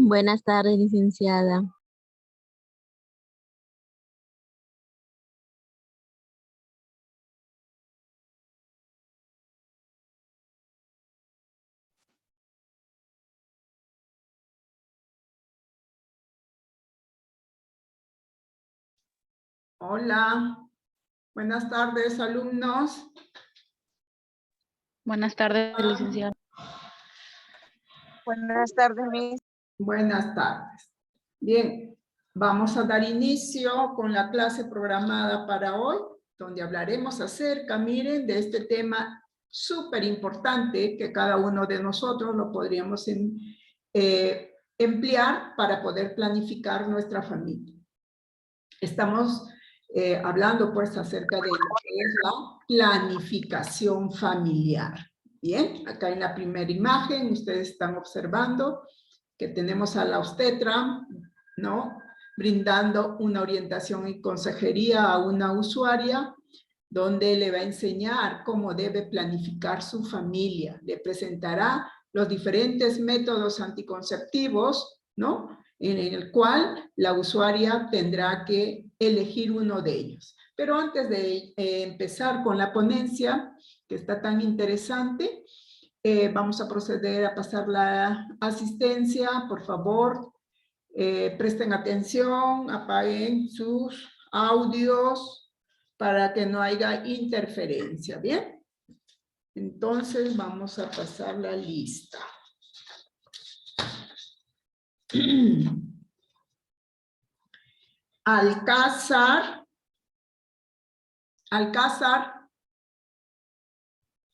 Buenas tardes, licenciada. Hola, buenas tardes, alumnos. Buenas tardes, licenciada. Buenas tardes, Miss. Buenas tardes. Bien, vamos a dar inicio con la clase programada para hoy, donde hablaremos acerca, miren, de este tema súper importante que cada uno de nosotros lo podríamos emplear para poder planificar nuestra familia. Estamos hablando pues acerca de lo que es la planificación familiar. Bien, acá en la primera imagen ustedes están observando que tenemos a la obstetra, ¿no? Brindando una orientación y consejería a una usuaria donde le va a enseñar cómo debe planificar su familia. Le presentará los diferentes métodos anticonceptivos, ¿no? En el cual la usuaria tendrá que elegir uno de ellos. Pero antes de empezar con la ponencia, que está tan interesante, vamos a proceder a pasar la asistencia. Por favor, presten atención, apaguen sus audios para que no haya interferencia, ¿bien? Entonces vamos a pasar la lista. Alcázar,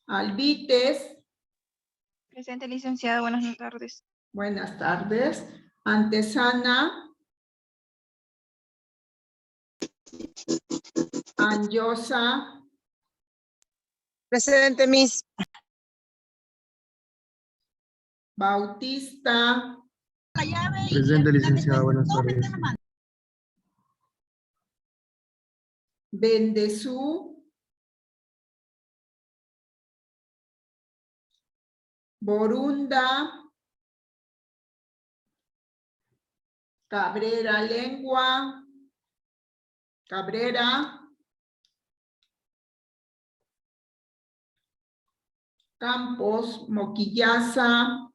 Alvites. Presente, licenciada. Buenas tardes. Buenas tardes. Antesana. Anjosa. Presente, Miss. Bautista. Presente, licenciada. Buenas tardes. Bendezú. Borunda. Cabrera Lengua. Cabrera. Campos Moquillaza.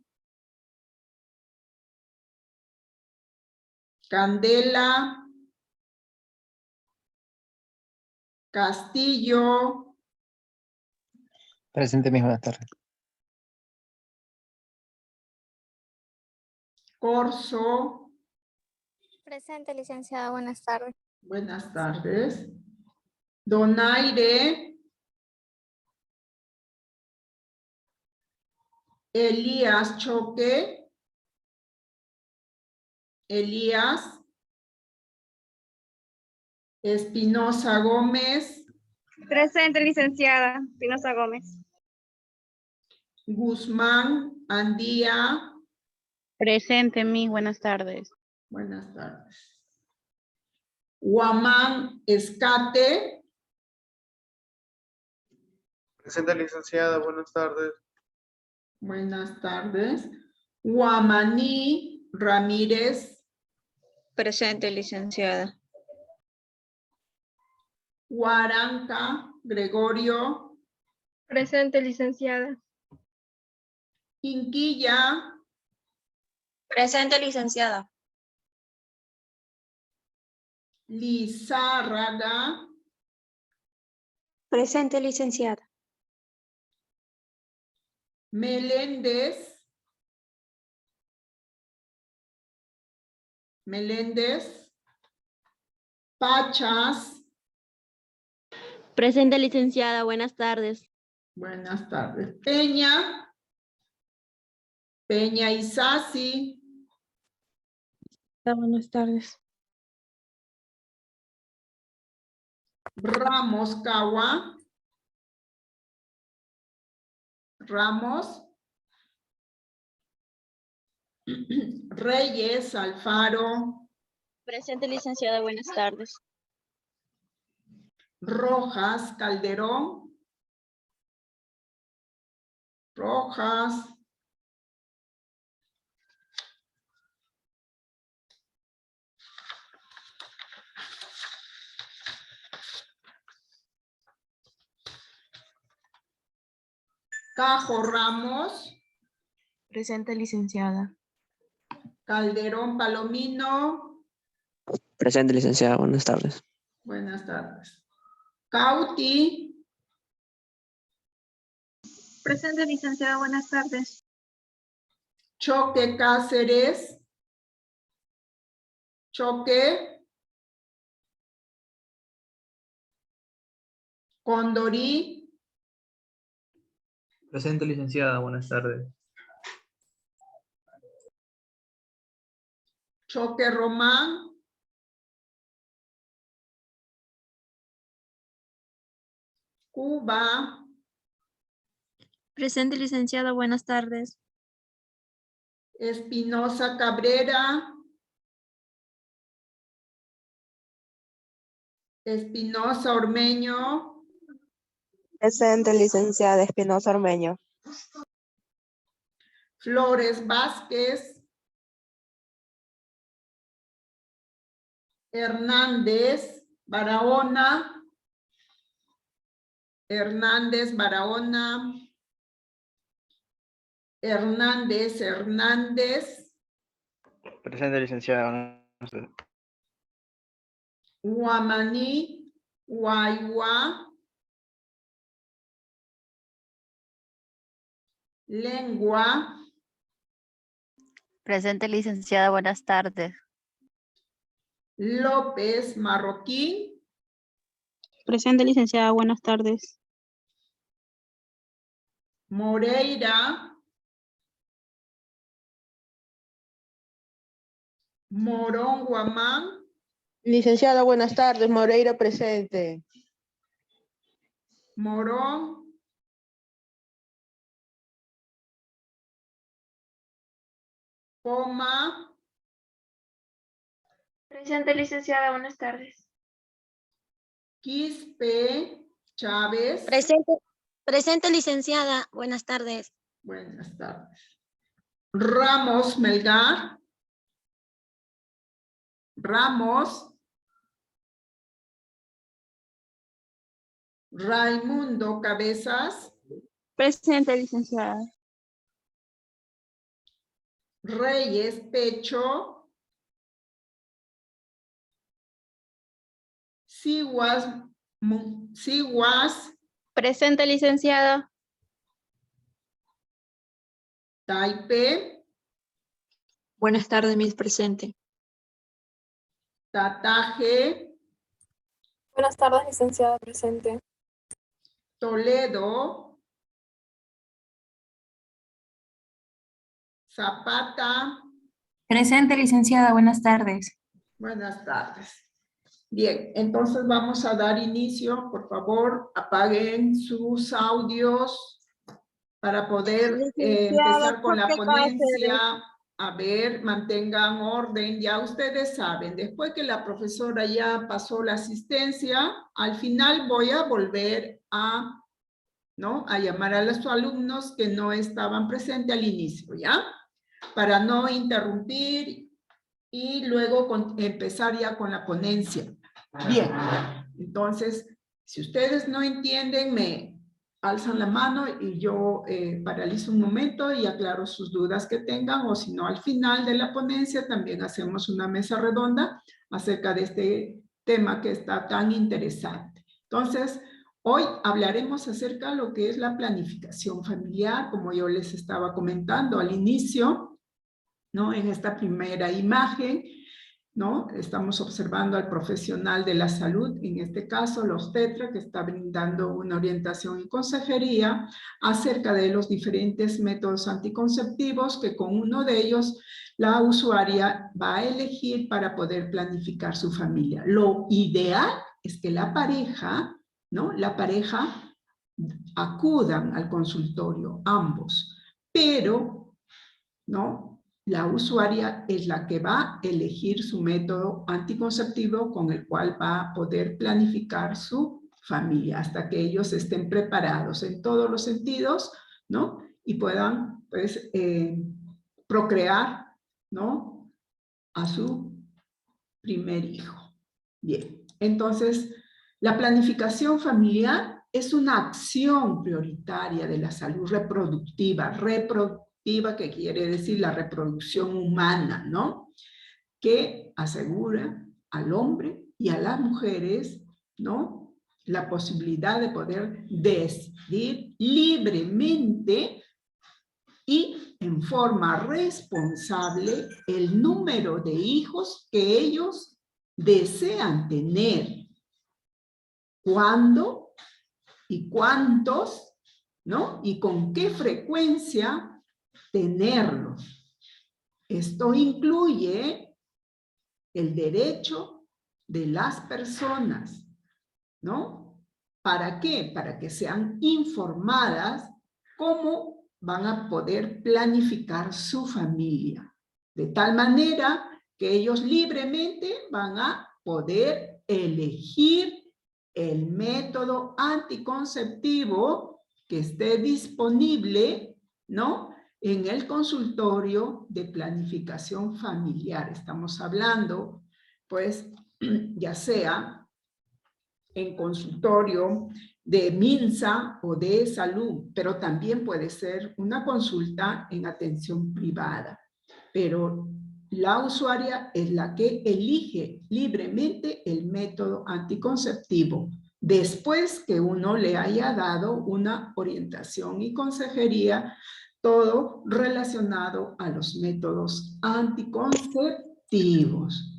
Candela. Castillo. Presente, mis buenas tardes. Corso. Presente, licenciada. Buenas tardes. Buenas tardes. Donaire. Elías Choque. Elías. Espinosa Gómez. Presente, licenciada. Espinosa Gómez. Guzmán Andía. Presente, Miss. Buenas tardes. Buenas tardes. Guamán Escate. Presente, licenciada. Buenas tardes. Buenas tardes. Guamaní Ramírez. Presente, licenciada. Guaranca Gregorio. Presente, licenciada. Inquilla. Presente, licenciada. Lizárraga. Presente, licenciada. Meléndez. Pachas. Presente, licenciada. Buenas tardes. Buenas tardes. Peña. Peña Isasi. Buenas tardes. Ramos Cagua. Ramos. Reyes Alfaro. Presente, licenciada. Buenas tardes. Rojas Calderón. Rojas. Cajo Ramos. Presente, licenciada. Calderón Palomino. Presente, licenciada. Buenas tardes. Buenas tardes. Cauti. Presente, licenciada. Buenas tardes. Choque Cáceres. Choque. Condorí. Presente, licenciada. Buenas tardes. Choque Román. Cuba. Presente, licenciada. Buenas tardes. Espinosa Cabrera. Espinosa Ormeño. Presente, licenciada Espinosa Ormeño. Flores Vázquez. Hernández Barahona. Hernández Barahona. Hernández. Presente, licenciada. Buenas tardes. Guamaní, Guayua. Lengua. Presente, licenciada. Buenas tardes. López Marroquín. Presente, licenciada. Buenas tardes. Moreira. Morón Guamán. Licenciada, buenas tardes. Moreira, presente. Morón. Poma. Presente, licenciada. Buenas tardes. Quispe Chávez. Presente, licenciada. Buenas tardes. Buenas tardes. Ramos Melgar. Ramos. Raimundo Cabezas. Presente, licenciada. Reyes Pecho. Siguas. Presente, licenciada. Taipe. Buenas tardes, Miss. Presente. Tataje. Buenas tardes, licenciada. Presente. Toledo. Zapata. Presente, licenciada. Buenas tardes. Buenas tardes. Bien, entonces vamos a dar inicio. Por favor, apaguen sus audios para poder empezar con la ponencia. A ver, mantengan orden. Ya ustedes saben, después que la profesora ya pasó la asistencia, al final voy a volver a llamar a los alumnos que no estaban presentes al inicio, ¿ya? Para no interrumpir y luego empezar ya con la ponencia. Bien, entonces, si ustedes no entienden, me alzan la mano y yo paralizo un momento y aclaro sus dudas que tengan, o si no, al final de la ponencia también hacemos una mesa redonda acerca de este tema que está tan interesante. Entonces, hoy hablaremos acerca de lo que es la planificación familiar, como yo les estaba comentando al inicio, ¿no? En esta primera imagen, ¿no? Estamos observando al profesional de la salud, en este caso los obstetra, que está brindando una orientación y consejería acerca de los diferentes métodos anticonceptivos que con uno de ellos la usuaria va a elegir para poder planificar su familia. Lo ideal es que la pareja, ¿no? La pareja acudan al consultorio, ambos, pero, ¿no? La usuaria es la que va a elegir su método anticonceptivo con el cual va a poder planificar su familia hasta que ellos estén preparados en todos los sentidos, ¿no? Y puedan, pues, procrear, ¿no? A su primer hijo. Bien, entonces, la planificación familiar es una acción prioritaria de la salud reproductiva. Reproductiva, que quiere decir la reproducción humana, ¿no? Que asegura al hombre y a las mujeres, ¿no?, la posibilidad de poder decidir libremente y en forma responsable el número de hijos que ellos desean tener, cuándo y cuántos, ¿no? Y con qué frecuencia tenerlos. Esto incluye el derecho de las personas, ¿no? ¿Para qué? Para que sean informadas cómo van a poder planificar su familia, de tal manera que ellos libremente van a poder elegir el método anticonceptivo que esté disponible, ¿no?, en el consultorio de planificación familiar. Estamos hablando, pues, ya sea en consultorio de MINSA o de salud, pero también puede ser una consulta en atención privada. Pero la usuaria es la que elige libremente el método anticonceptivo, después que uno le haya dado una orientación y consejería, todo relacionado a los métodos anticonceptivos.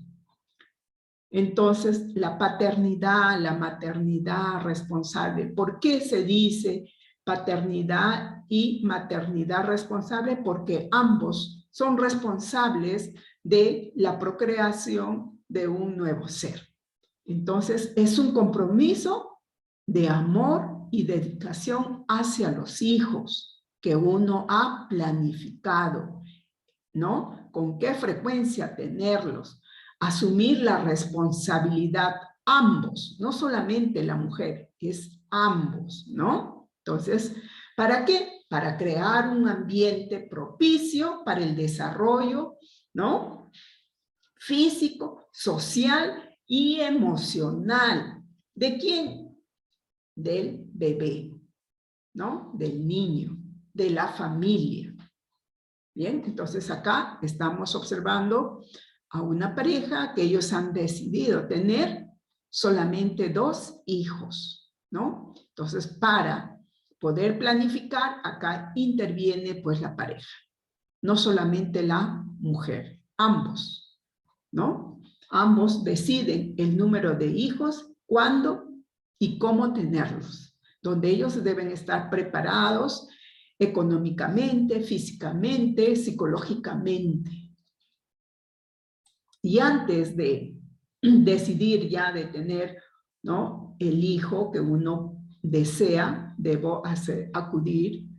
Entonces, la paternidad, la maternidad responsable. ¿Por qué se dice paternidad y maternidad responsable? Porque ambos son responsables de la procreación de un nuevo ser. Entonces, es un compromiso de amor y dedicación hacia los hijos que uno ha planificado, ¿no? ¿Con qué frecuencia tenerlos? Asumir la responsabilidad ambos, no solamente la mujer, es ambos, ¿no? Entonces, ¿para qué? Para crear un ambiente propicio para el desarrollo, ¿no?, físico, social y emocional. ¿De quién? Del bebé, ¿no?, del niño, de la familia. Bien, entonces acá estamos observando a una pareja que ellos han decidido tener solamente 2 hijos, ¿no? Entonces, para poder planificar, acá interviene pues la pareja, no solamente la mujer, ambos, ¿no? Ambos deciden el número de hijos, cuándo y cómo tenerlos, donde ellos deben estar preparados económicamente, físicamente, psicológicamente. Y antes de decidir ya de tener, ¿no?, el hijo que uno desea, debo acudir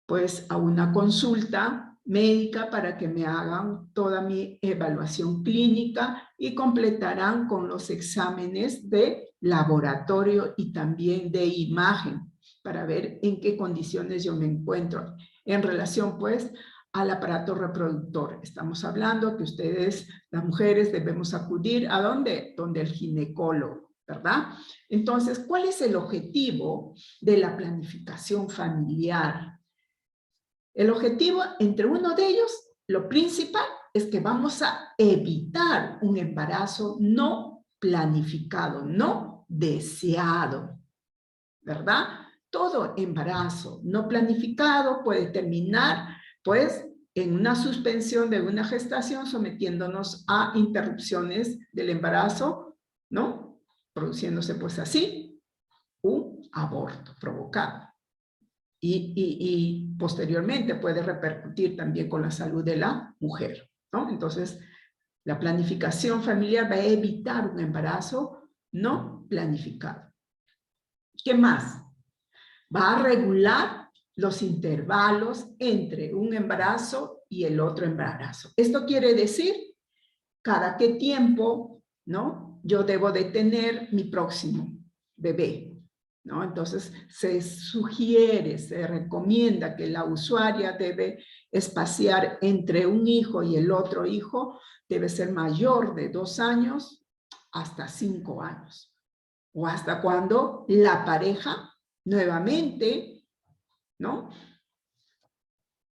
pues a una consulta médica para que me hagan toda mi evaluación clínica y completarán con los exámenes de laboratorio y también de imagen para ver en qué condiciones yo me encuentro en relación pues al aparato reproductor. Estamos hablando que ustedes, las mujeres, debemos acudir ¿a dónde? Donde el ginecólogo, ¿verdad? Entonces, ¿cuál es el objetivo de la planificación familiar? El objetivo, entre uno de ellos, lo principal, es que vamos a evitar un embarazo no planificado, no deseado, ¿verdad? Todo embarazo no planificado puede terminar, pues, en una suspensión de una gestación, sometiéndonos a interrupciones del embarazo, ¿no? Produciéndose, pues, así, un aborto provocado. Y posteriormente puede repercutir también con la salud de la mujer, ¿no? Entonces, la planificación familiar va a evitar un embarazo no planificado. ¿Qué más? Va a regular los intervalos entre un embarazo y el otro embarazo. Esto quiere decir, cada qué tiempo, ¿no?, yo debo de tener mi próximo bebé, ¿no? Entonces, se sugiere, se recomienda que la usuaria debe espaciar entre un hijo y el otro hijo, debe ser mayor de 2 años hasta 5 años, o hasta cuando la pareja nuevamente, ¿no?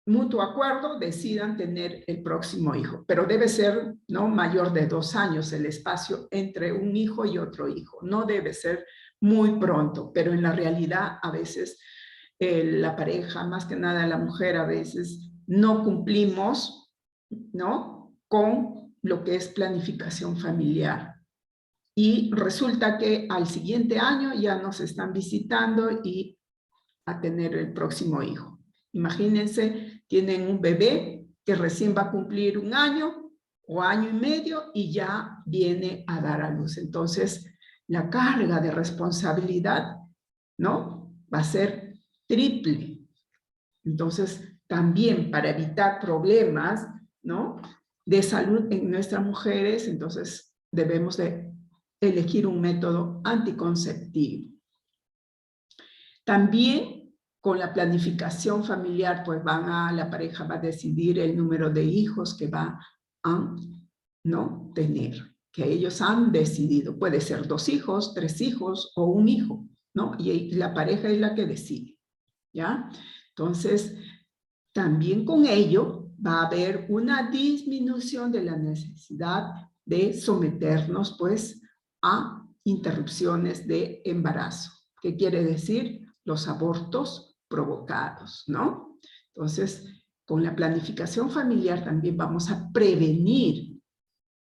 Mutuo acuerdo, decidan tener el próximo hijo, pero debe ser, ¿no?, mayor de 2 años el espacio entre un hijo y otro hijo. No debe ser muy pronto, pero en la realidad a veces la pareja, más que nada la mujer, a veces no cumplimos, ¿no?, con lo que es planificación familiar. Y resulta que al siguiente año ya nos están visitando y a tener el próximo hijo. Imagínense, tienen un bebé que recién va a cumplir 1 año o año y medio y ya viene a dar a luz. Entonces, la carga de responsabilidad, ¿no?, va a ser triple. Entonces, también para evitar problemas, ¿no?, de salud en nuestras mujeres, entonces debemos de elegir un método anticonceptivo. También con la planificación familiar, pues la pareja va a decidir el número de hijos que va a, ¿no?, tener, que ellos han decidido. Puede ser 2 hijos, 3 hijos o 1 hijo, ¿no? Y la pareja es la que decide, ¿ya? Entonces, también con ello va a haber una disminución de la necesidad de someternos, pues, a interrupciones de embarazo. ¿Qué quiere decir? Los abortos provocados, ¿no? Entonces, con la planificación familiar también vamos a prevenir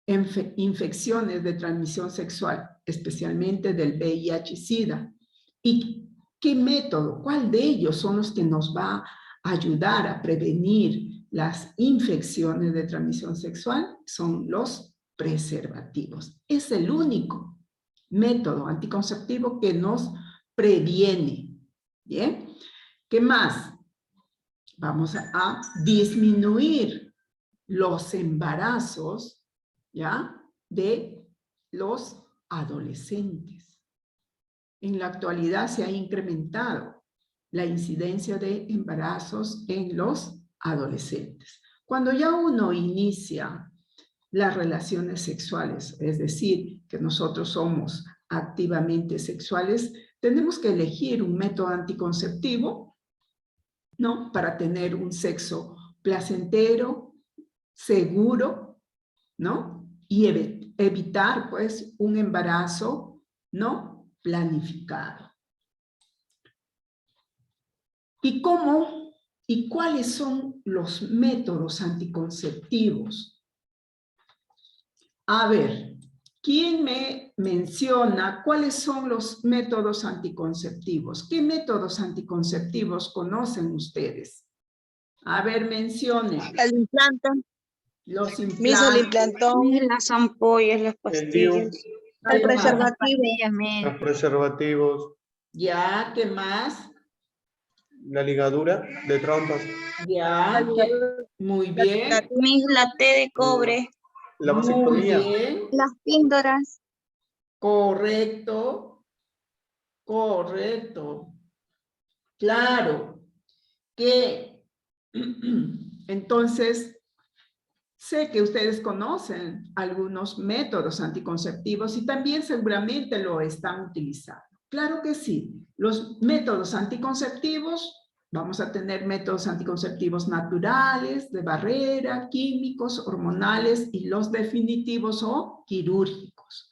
infecciones de transmisión sexual, especialmente del VIH-Sida. ¿Y qué método? ¿Cuál de ellos son los que nos va a ayudar a prevenir las infecciones de transmisión sexual? Son los preservativos. Es el único método anticonceptivo que nos previene. ¿Bien? ¿Qué más? Vamos a disminuir los embarazos, ¿ya?, de los adolescentes. En la actualidad se ha incrementado la incidencia de embarazos en los adolescentes. Cuando ya uno inicia las relaciones sexuales, es decir, que nosotros somos activamente sexuales, tenemos que elegir un método anticonceptivo, ¿no?, para tener un sexo placentero, seguro, ¿no?, y evitar, pues, un embarazo no planificado. ¿Y cómo y cuáles son los métodos anticonceptivos? A ver, ¿quién me menciona cuáles son los métodos anticonceptivos? ¿Qué métodos anticonceptivos conocen ustedes? A ver, mencionen. El implante. Los Miso, el implantes. implantón, Las ampollas, las pastillas. El ¿Qué más? preservativo. Los preservativos, Ya, ¿qué más? la ligadura de trompas, Ya, muy bien. La T de cobre. la Muy vasectomía, bien. Las píldoras. Correcto. Correcto. Claro que entonces sé que ustedes conocen algunos métodos anticonceptivos y también seguramente lo están utilizando. Claro que sí. Los métodos anticonceptivos, vamos a tener métodos anticonceptivos naturales, de barrera, químicos, hormonales y los definitivos o quirúrgicos.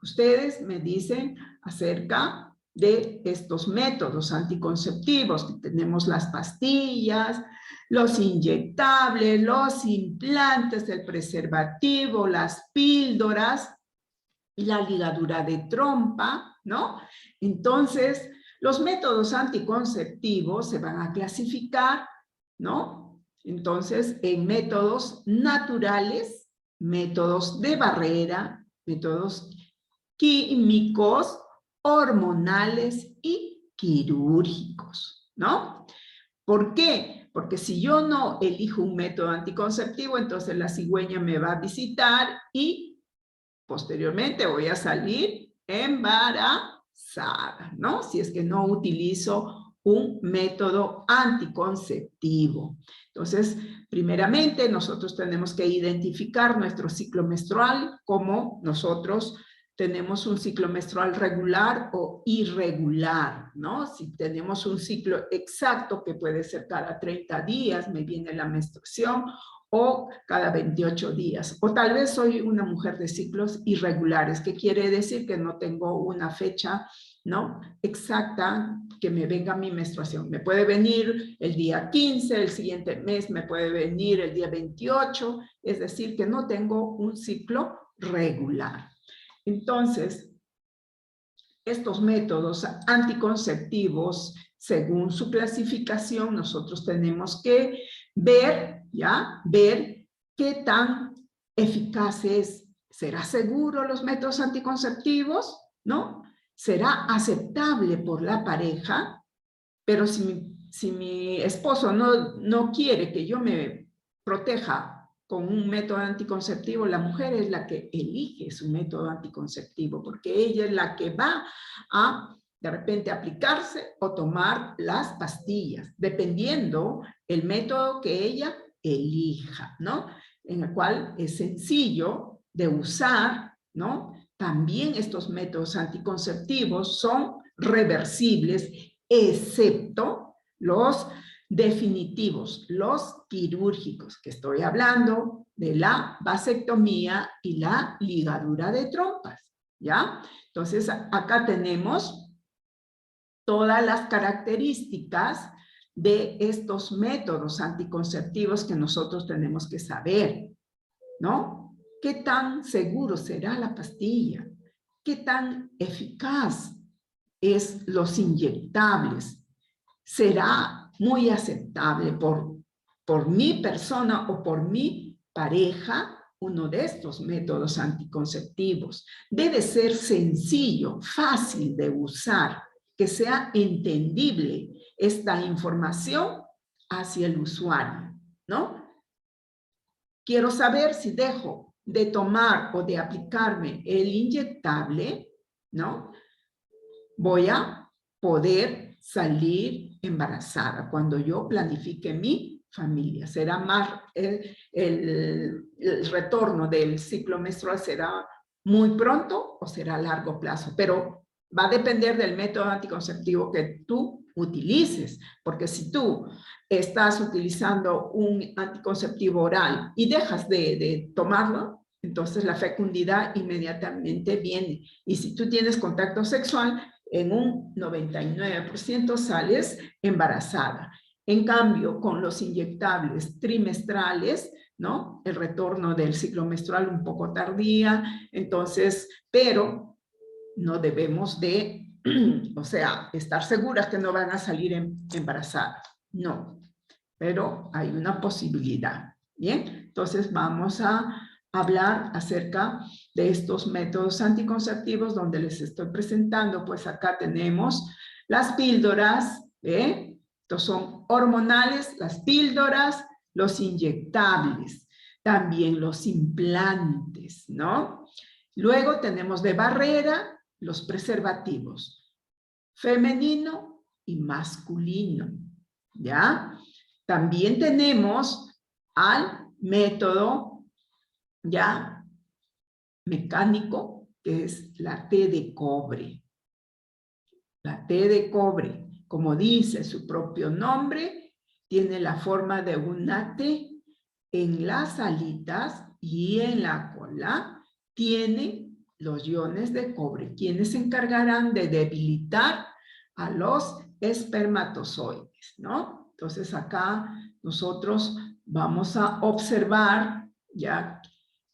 Ustedes me dicen acerca de estos métodos anticonceptivos. Tenemos las pastillas, los inyectables, los implantes, el preservativo, las píldoras, la ligadura de trompa, ¿no? Entonces, los métodos anticonceptivos se van a clasificar, ¿no? Entonces, en métodos naturales, métodos de barrera, métodos químicos, hormonales y quirúrgicos, ¿no? ¿Por qué? Porque si yo no elijo un método anticonceptivo, entonces la cigüeña me va a visitar y posteriormente voy a salir embarazada, ¿no? Si es que no utilizo un método anticonceptivo. Entonces, primeramente, nosotros tenemos que identificar nuestro ciclo menstrual, como nosotros tenemos un ciclo menstrual regular o irregular, ¿no? Si tenemos un ciclo exacto, que puede ser cada 30 días, me viene la menstruación, o cada 28 días. O tal vez soy una mujer de ciclos irregulares, que quiere decir que no tengo una fecha, ¿no?, exacta que me venga mi menstruación. Me puede venir el día 15, el siguiente mes me puede venir el día 28, es decir, que no tengo un ciclo regular. Entonces, estos métodos anticonceptivos, según su clasificación, nosotros tenemos que ver, ¿ya? Ver qué tan eficaces. ¿Será seguro los métodos anticonceptivos? ¿No? ¿Será aceptable por la pareja? Pero si mi esposo no quiere que yo me proteja con un método anticonceptivo, la mujer es la que elige su método anticonceptivo, porque ella es la que va a, de repente, aplicarse o tomar las pastillas, dependiendo el método que ella elija, ¿no? En el cual es sencillo de usar, ¿no? También estos métodos anticonceptivos son reversibles, excepto los definitivos, los quirúrgicos, que estoy hablando de la vasectomía y la ligadura de trompas, ¿ya? Entonces, acá tenemos todas las características de estos métodos anticonceptivos que nosotros tenemos que saber, ¿no? ¿Qué tan seguro será la pastilla? ¿Qué tan eficaz es los inyectables? ¿Será muy aceptable por mi persona o por mi pareja uno de estos métodos anticonceptivos? Debe ser sencillo, fácil de usar, que sea entendible esta información hacia el usuario, ¿no? Quiero saber si dejo de tomar o de aplicarme el inyectable, ¿no? Voy a poder salir embarazada cuando yo planifique mi familia. Será más, el retorno del ciclo menstrual será muy pronto o será a largo plazo, pero va a depender del método anticonceptivo que tú utilices, porque si tú estás utilizando un anticonceptivo oral y dejas de tomarlo, entonces la fecundidad inmediatamente viene. Y si tú tienes contacto sexual, en un 99% sales embarazada. En cambio, con los inyectables trimestrales, ¿no? El retorno del ciclo menstrual un poco tardía, entonces, pero no debemos de, o sea, estar seguras que no van a salir embarazadas. No, pero hay una posibilidad. Bien, entonces vamos a hablar acerca de estos métodos anticonceptivos donde les estoy presentando. Pues acá tenemos las píldoras, estos son hormonales, las píldoras, los inyectables, también los implantes, ¿no? Luego tenemos de barrera los preservativos, femenino y masculino, ¿ya? También tenemos al método ya mecánico, que es la T de cobre. La T de cobre, como dice su propio nombre, tiene la forma de una T. En las alitas y en la cola tiene los iones de cobre, quienes se encargarán de debilitar a los espermatozoides, ¿no? Entonces acá nosotros vamos a observar ya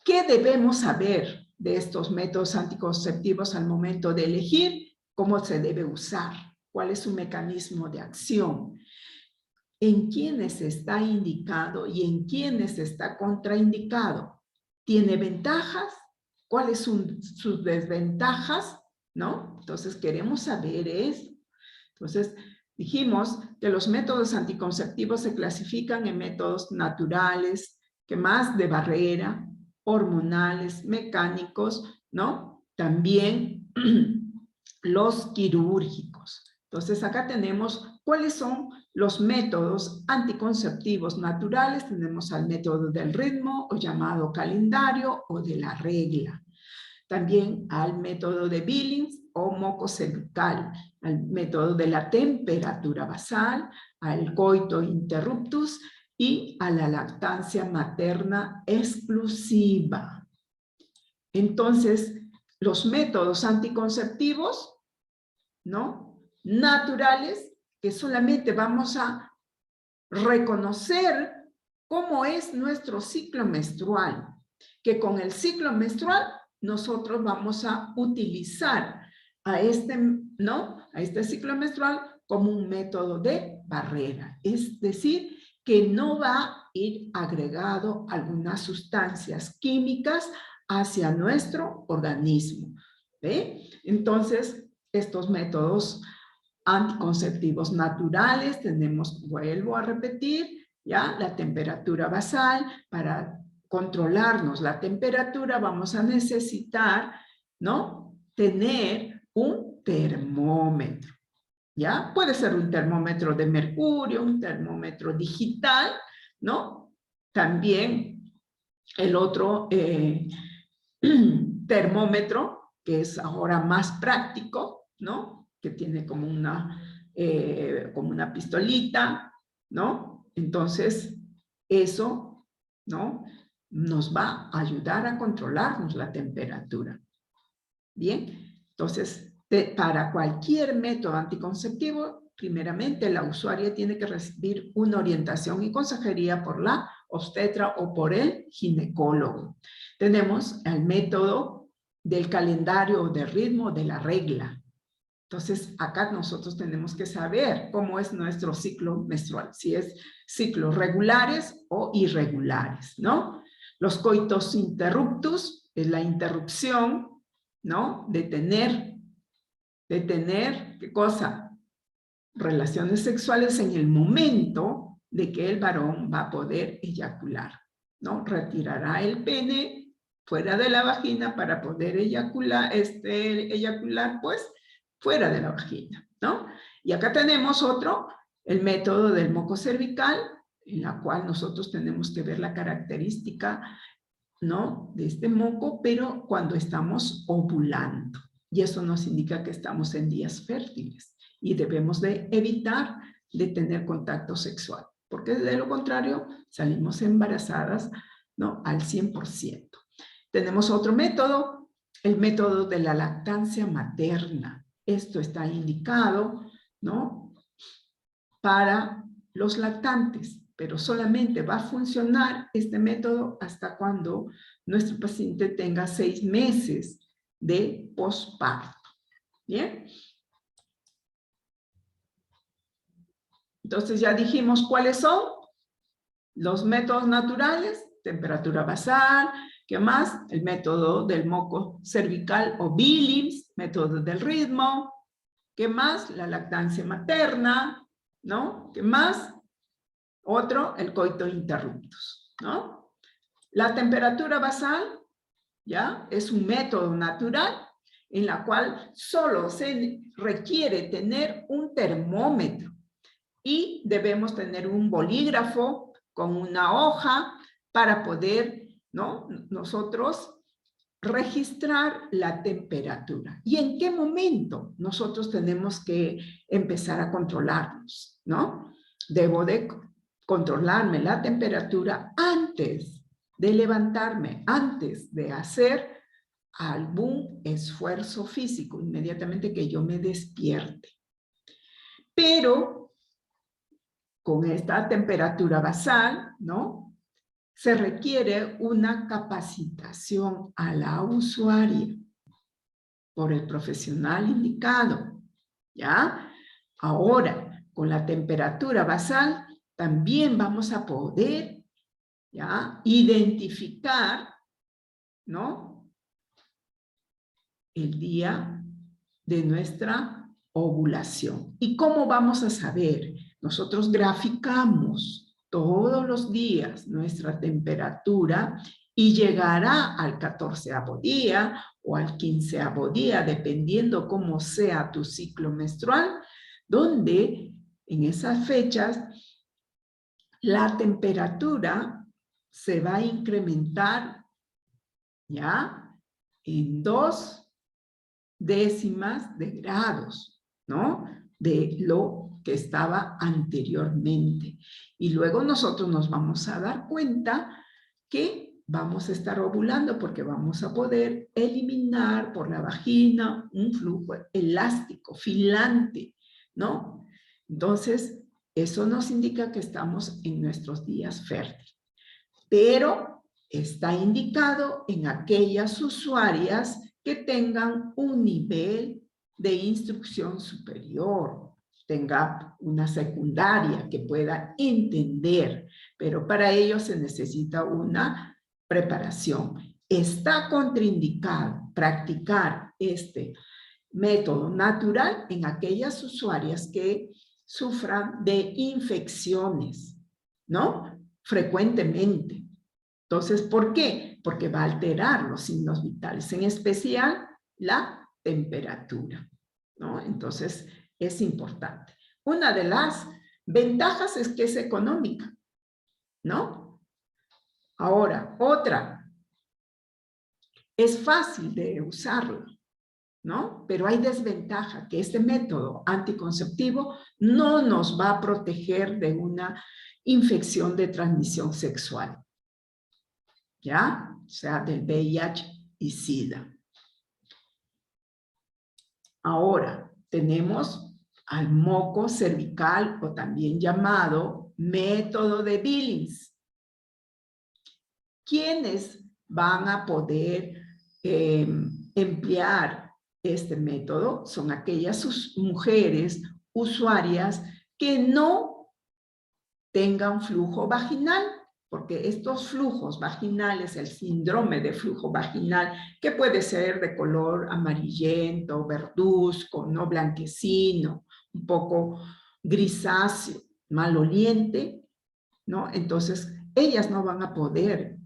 qué debemos saber de estos métodos anticonceptivos al momento de elegir, cómo se debe usar, cuál es su mecanismo de acción, en quiénes está indicado y en quiénes está contraindicado. ¿Tiene ventajas? ¿Cuáles son sus desventajas? ¿No? Entonces queremos saber eso. Entonces dijimos que los métodos anticonceptivos se clasifican en métodos naturales, que más de barrera, hormonales, mecánicos, ¿no? También los quirúrgicos. Entonces acá tenemos cuáles son los métodos anticonceptivos naturales. Tenemos al método del ritmo o llamado calendario o de la regla. también al método de Billings o moco cervical, al método de la temperatura basal, al coito interruptus y a la lactancia materna exclusiva. Entonces, los métodos anticonceptivos, ¿no?, naturales, que solamente vamos a reconocer cómo es nuestro ciclo menstrual, que con el ciclo menstrual nosotros vamos a utilizar a este ciclo menstrual como un método de barrera, es decir, que no va a ir agregado algunas sustancias químicas hacia nuestro organismo, ¿ve? Entonces, estos métodos anticonceptivos naturales tenemos, vuelvo a repetir, ¿ya? La temperatura basal. Para controlarnos la temperatura vamos a necesitar, ¿no?, tener un termómetro, ¿ya? Puede ser un termómetro de mercurio, un termómetro digital, ¿no? También el otro termómetro, que es ahora más práctico, ¿no?, que tiene como una pistolita, ¿no? Entonces, eso, ¿no?, nos va a ayudar a controlarnos la temperatura. Bien, entonces, para cualquier método anticonceptivo, primeramente la usuaria tiene que recibir una orientación y consejería por la obstetra o por el ginecólogo. Tenemos el método del calendario o del ritmo de la regla. Entonces, acá nosotros tenemos que saber cómo es nuestro ciclo menstrual, si es ciclos regulares o irregulares, ¿no? Los coitos interruptus es la interrupción, ¿no?, de tener, ¿qué cosa? Relaciones sexuales en el momento de que el varón va a poder eyacular, ¿no? Retirará el pene fuera de la vagina para poder eyacular, pues, fuera de la vagina, ¿no? Y acá tenemos otro, el método del moco cervical, en la cual nosotros tenemos que ver la característica, ¿no?, de este moco, pero cuando estamos ovulando. Y eso nos indica que estamos en días fértiles y debemos de evitar de tener contacto sexual, porque de lo contrario salimos embarazadas, ¿no?, al 100%. Tenemos otro método, el método de la lactancia materna. Esto está indicado, ¿no?, para los lactantes, pero solamente va a funcionar este método hasta cuando nuestro paciente tenga 6 meses de posparto. ¿Bien? Entonces ya dijimos cuáles son los métodos naturales, temperatura basal, ¿qué más? El método del moco cervical o Billings, método del ritmo, ¿qué más? La lactancia materna, ¿no? ¿Qué más? Otro, el coito interruptus, ¿no? La temperatura basal, ¿ya?, es un método natural en la cual solo se requiere tener un termómetro y debemos tener un bolígrafo con una hoja para poder, ¿no?, nosotros registrar la temperatura. ¿Y en qué momento nosotros tenemos que empezar a controlarnos, ¿no? Debo de controlarme la temperatura antes de levantarme, antes de hacer algún esfuerzo físico, inmediatamente que yo me despierte. Pero con esta temperatura basal, ¿no?, se requiere una capacitación a la usuaria por el profesional indicado, ¿ya? Ahora, con la temperatura basal, también vamos a poder, ¿ya?, identificar, ¿no?, el día de nuestra ovulación. ¿Y cómo vamos a saber? Nosotros graficamos todos los días nuestra temperatura y llegará al 14º día o al 15º día, dependiendo cómo sea tu ciclo menstrual, donde en esas fechas la temperatura se va a incrementar, ¿ya?, en 2 décimas de grados, ¿no? De lo que estaba anteriormente. Y luego nosotros nos vamos a dar cuenta que vamos a estar ovulando porque vamos a poder eliminar por la vagina un flujo elástico, filante, ¿no? Entonces, eso nos indica que estamos en nuestros días fértiles. Pero está indicado en aquellas usuarias que tengan un nivel de instrucción superior, tenga una secundaria que pueda entender, pero para ello se necesita una preparación. Está contraindicado practicar este método natural en aquellas usuarias que sufran de infecciones, ¿no? Frecuentemente. Entonces, ¿por qué? Porque va a alterar los signos vitales, en especial la temperatura, ¿no? Entonces, es importante. Una de las ventajas es que es económica, ¿no? Ahora, otra, es fácil de usarlo, ¿no? Pero hay desventaja, que este método anticonceptivo no nos va a proteger de una infección de transmisión sexual, ¿ya? O sea, del VIH y SIDA. Ahora, tenemos al moco cervical, o también llamado método de Billings. ¿Quiénes van a poder emplear este método? Son aquellas mujeres usuarias que no tengan flujo vaginal, porque estos flujos vaginales, el síndrome de flujo vaginal, que puede ser de color amarillento, verduzco, no blanquecino, un poco grisáceo, maloliente, ¿no? Entonces, ellas no van a poder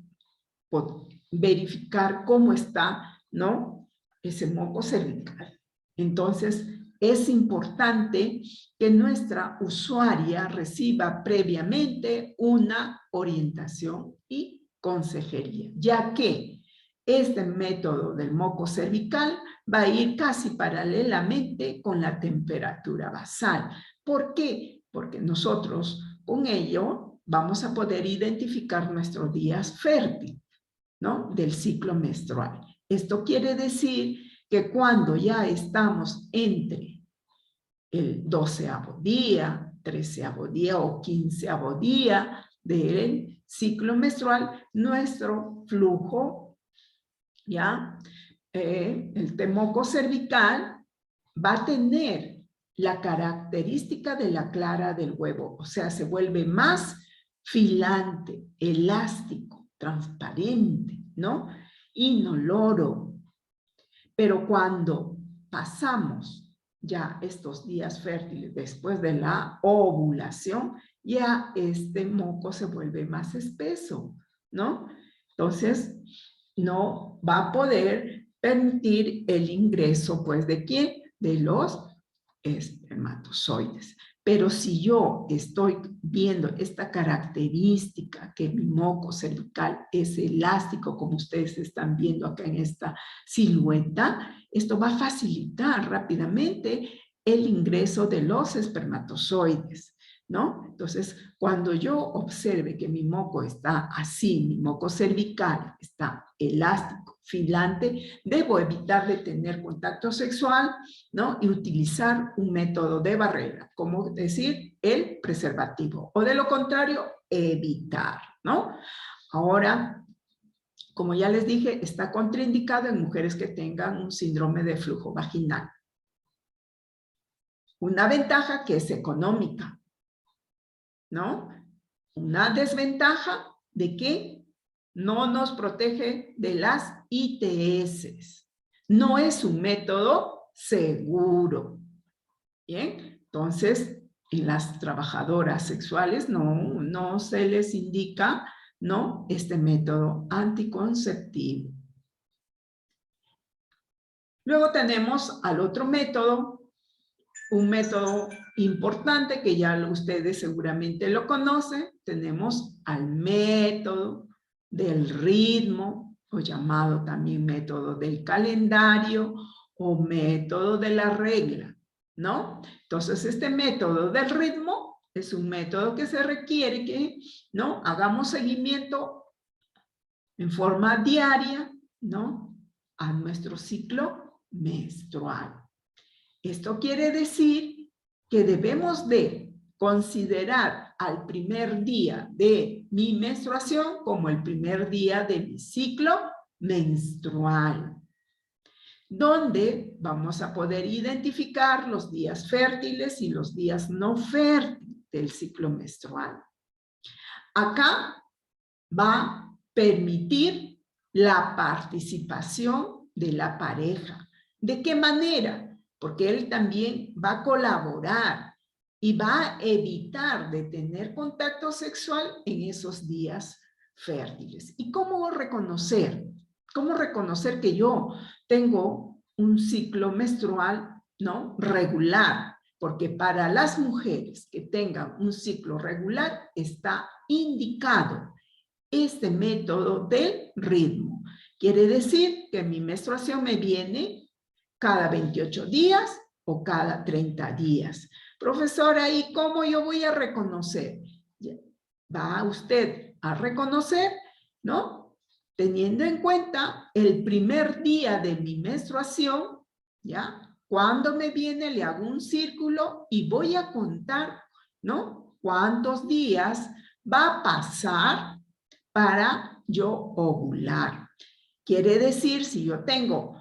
verificar cómo está, ¿no? Ese moco cervical. Entonces, es importante que nuestra usuaria reciba previamente una orientación y consejería, ya que este método del moco cervical va a ir casi paralelamente con la temperatura basal. ¿Por qué? Porque nosotros con ello vamos a poder identificar nuestros días fértiles, ¿no? Del ciclo menstrual. Esto quiere decir que cuando ya estamos entre el 12º día, 13º día o 15º día del ciclo menstrual, nuestro flujo, ¿ya? El moco cervical va a tener la característica de la clara del huevo, o sea, se vuelve más filante, elástico, transparente, ¿no? Inoloro. Pero cuando pasamos ya estos días fértiles después de la ovulación, ya este moco se vuelve más espeso, ¿no? Entonces, no va a poder permitir el ingreso, pues, ¿de quién? De los espermatozoides. Pero si yo estoy viendo esta característica, que mi moco cervical es elástico, como ustedes están viendo acá en esta silueta, esto va a facilitar rápidamente el ingreso de los espermatozoides, ¿no? Entonces, cuando yo observe que mi moco está así, mi moco cervical está elástico, filante, debo evitar de tener contacto sexual, ¿no? Y utilizar un método de barrera, como decir, el preservativo. O de lo contrario, evitar, ¿no? Ahora, como ya les dije, está contraindicado en mujeres que tengan un síndrome de flujo vaginal. Una ventaja que es económica, ¿no? Una desventaja de que no nos protege de las ITS. No es un método seguro. Bien, entonces, en las trabajadoras sexuales no se les indica, ¿no? Este método anticonceptivo. Luego tenemos al otro método, un método importante que ya ustedes seguramente lo conocen. Tenemos al método del ritmo o llamado también método del calendario o método de la regla, ¿no? Entonces, este método del ritmo es un método que se requiere que, ¿no?, hagamos seguimiento en forma diaria, ¿no?, a nuestro ciclo menstrual. Esto quiere decir que debemos de considerar al primer día de mi menstruación como el primer día de mi ciclo menstrual, donde vamos a poder identificar los días fértiles y los días no fértiles del ciclo menstrual. Acá va a permitir la participación de la pareja. ¿De qué manera? Porque él también va a colaborar y va a evitar de tener contacto sexual en esos días fértiles. ¿Y cómo reconocer? ¿Cómo reconocer que yo tengo un ciclo menstrual, ¿no?, regular? Porque para las mujeres que tengan un ciclo regular está indicado este método del ritmo. Quiere decir que mi menstruación me viene cada 28 días o cada 30 días. Profesora, ¿y cómo yo voy a reconocer? Va usted a reconocer, ¿no?, teniendo en cuenta el primer día de mi menstruación, ¿ya? Cuando me viene, le hago un círculo y voy a contar, ¿no?, cuántos días va a pasar para yo ovular. Quiere decir, si yo tengo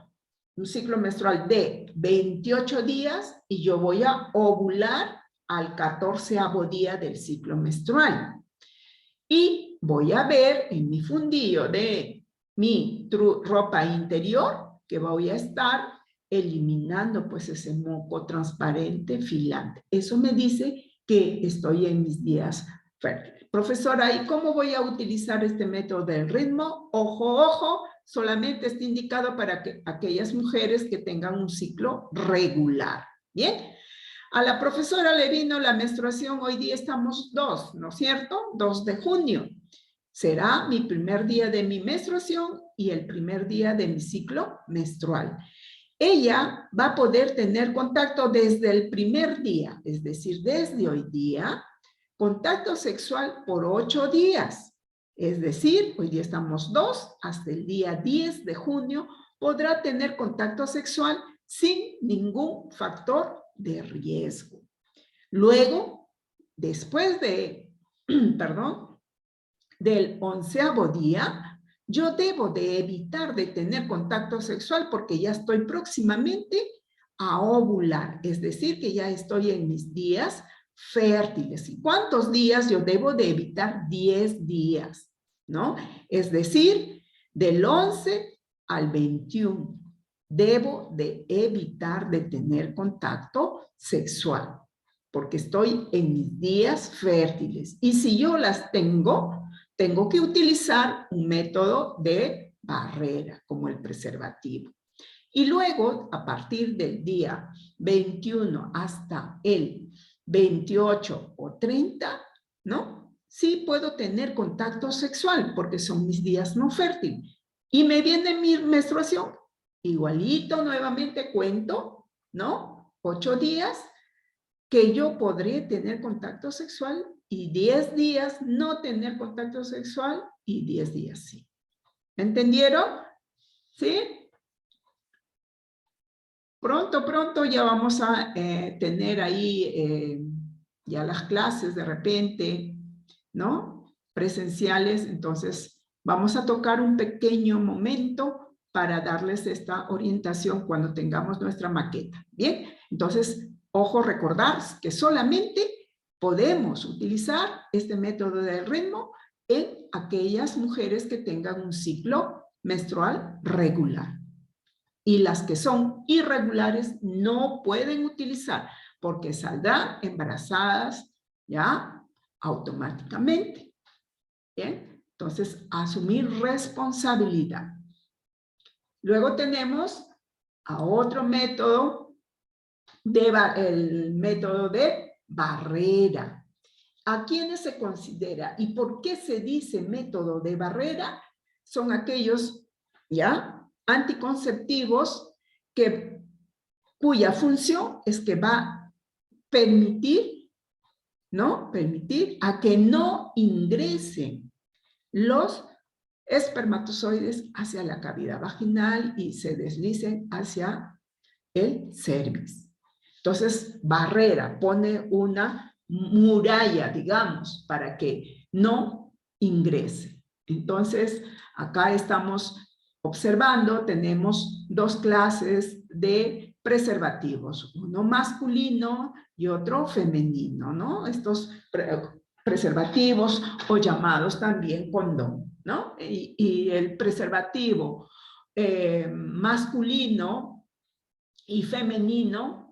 un ciclo menstrual de 28 días y yo voy a ovular al 14º día del ciclo menstrual. Y voy a ver en mi fundillo de mi ropa interior que voy a estar eliminando pues ese moco transparente filante. Eso me dice que estoy en mis días fértiles. Profesora, ¿y cómo voy a utilizar este método del ritmo? Ojo, ojo, solamente está indicado para aquellas mujeres que tengan un ciclo regular. ¿Bien? A la profesora le vino la menstruación, hoy día estamos 2, ¿no es cierto? 2 de junio. Será mi primer día de mi menstruación y el primer día de mi ciclo menstrual. Ella va a poder tener contacto desde el primer día, es decir, desde hoy día, contacto sexual por 8 días. Es decir, hoy día estamos 2, hasta el día 10 de junio podrá tener contacto sexual sin ningún factor de riesgo. Luego, después de, del 11º día, yo debo de evitar de tener contacto sexual porque ya estoy próximamente a ovular, es decir, que ya estoy en mis días fértiles. ¿Y cuántos días yo debo de evitar? 10 días, ¿no? Es decir, del 11 al 21 debo de evitar de tener contacto sexual porque estoy en mis días fértiles. Y si yo las tengo que utilizar un método de barrera como el preservativo. Y luego, a partir del día 21 hasta el 28 o 30, ¿no? Sí puedo tener contacto sexual porque son mis días no fértiles. Y me viene mi menstruación. Igualito, nuevamente cuento, ¿no? 8 días que yo podré tener contacto sexual y 10 días no tener contacto sexual y 10 días sí. ¿Entendieron? ¿Sí? Pronto ya vamos a tener ahí ya las clases de repente, ¿no? Presenciales, entonces vamos a tocar un pequeño momento para darles esta orientación cuando tengamos nuestra maqueta. Bien, entonces, ojo, recordar que solamente podemos utilizar este método del ritmo en aquellas mujeres que tengan un ciclo menstrual regular. Y las que son irregulares no pueden utilizar porque saldrán embarazadas ya automáticamente. ¿Bien? Entonces, asumir responsabilidad. Luego tenemos a otro método, el método de barrera. ¿A quiénes se considera y por qué se dice método de barrera? Son aquellos ¿ya? Anticonceptivos cuya función es que va a permitir, ¿no? Permitir a que no ingresen los espermatozoides hacia la cavidad vaginal y se deslicen hacia el cervix. Entonces, barrera, pone una muralla, digamos, para que no ingrese. Entonces, acá estamos observando, tenemos dos clases de preservativos, uno masculino y otro femenino, ¿no? Estos preservativos o llamados también condón, ¿no? Y el preservativo masculino y femenino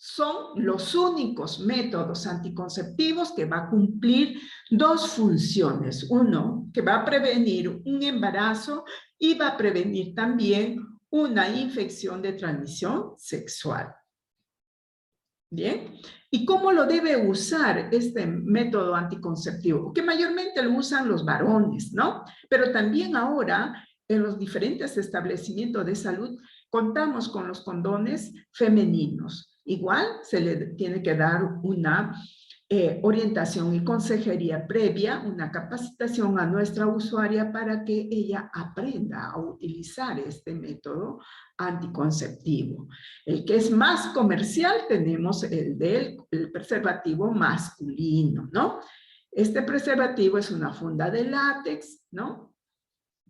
son los únicos métodos anticonceptivos que va a cumplir dos funciones. Uno, que va a prevenir un embarazo y va a prevenir también una infección de transmisión sexual. ¿Bien? ¿Y cómo lo debe usar este método anticonceptivo? Que mayormente lo usan los varones, ¿no? Pero también ahora en los diferentes establecimientos de salud contamos con los condones femeninos. Igual se le tiene que dar una orientación y consejería previa, una capacitación a nuestra usuaria para que ella aprenda a utilizar este método anticonceptivo. El que es más comercial tenemos el del preservativo masculino, ¿no? Este preservativo es una funda de látex, ¿no?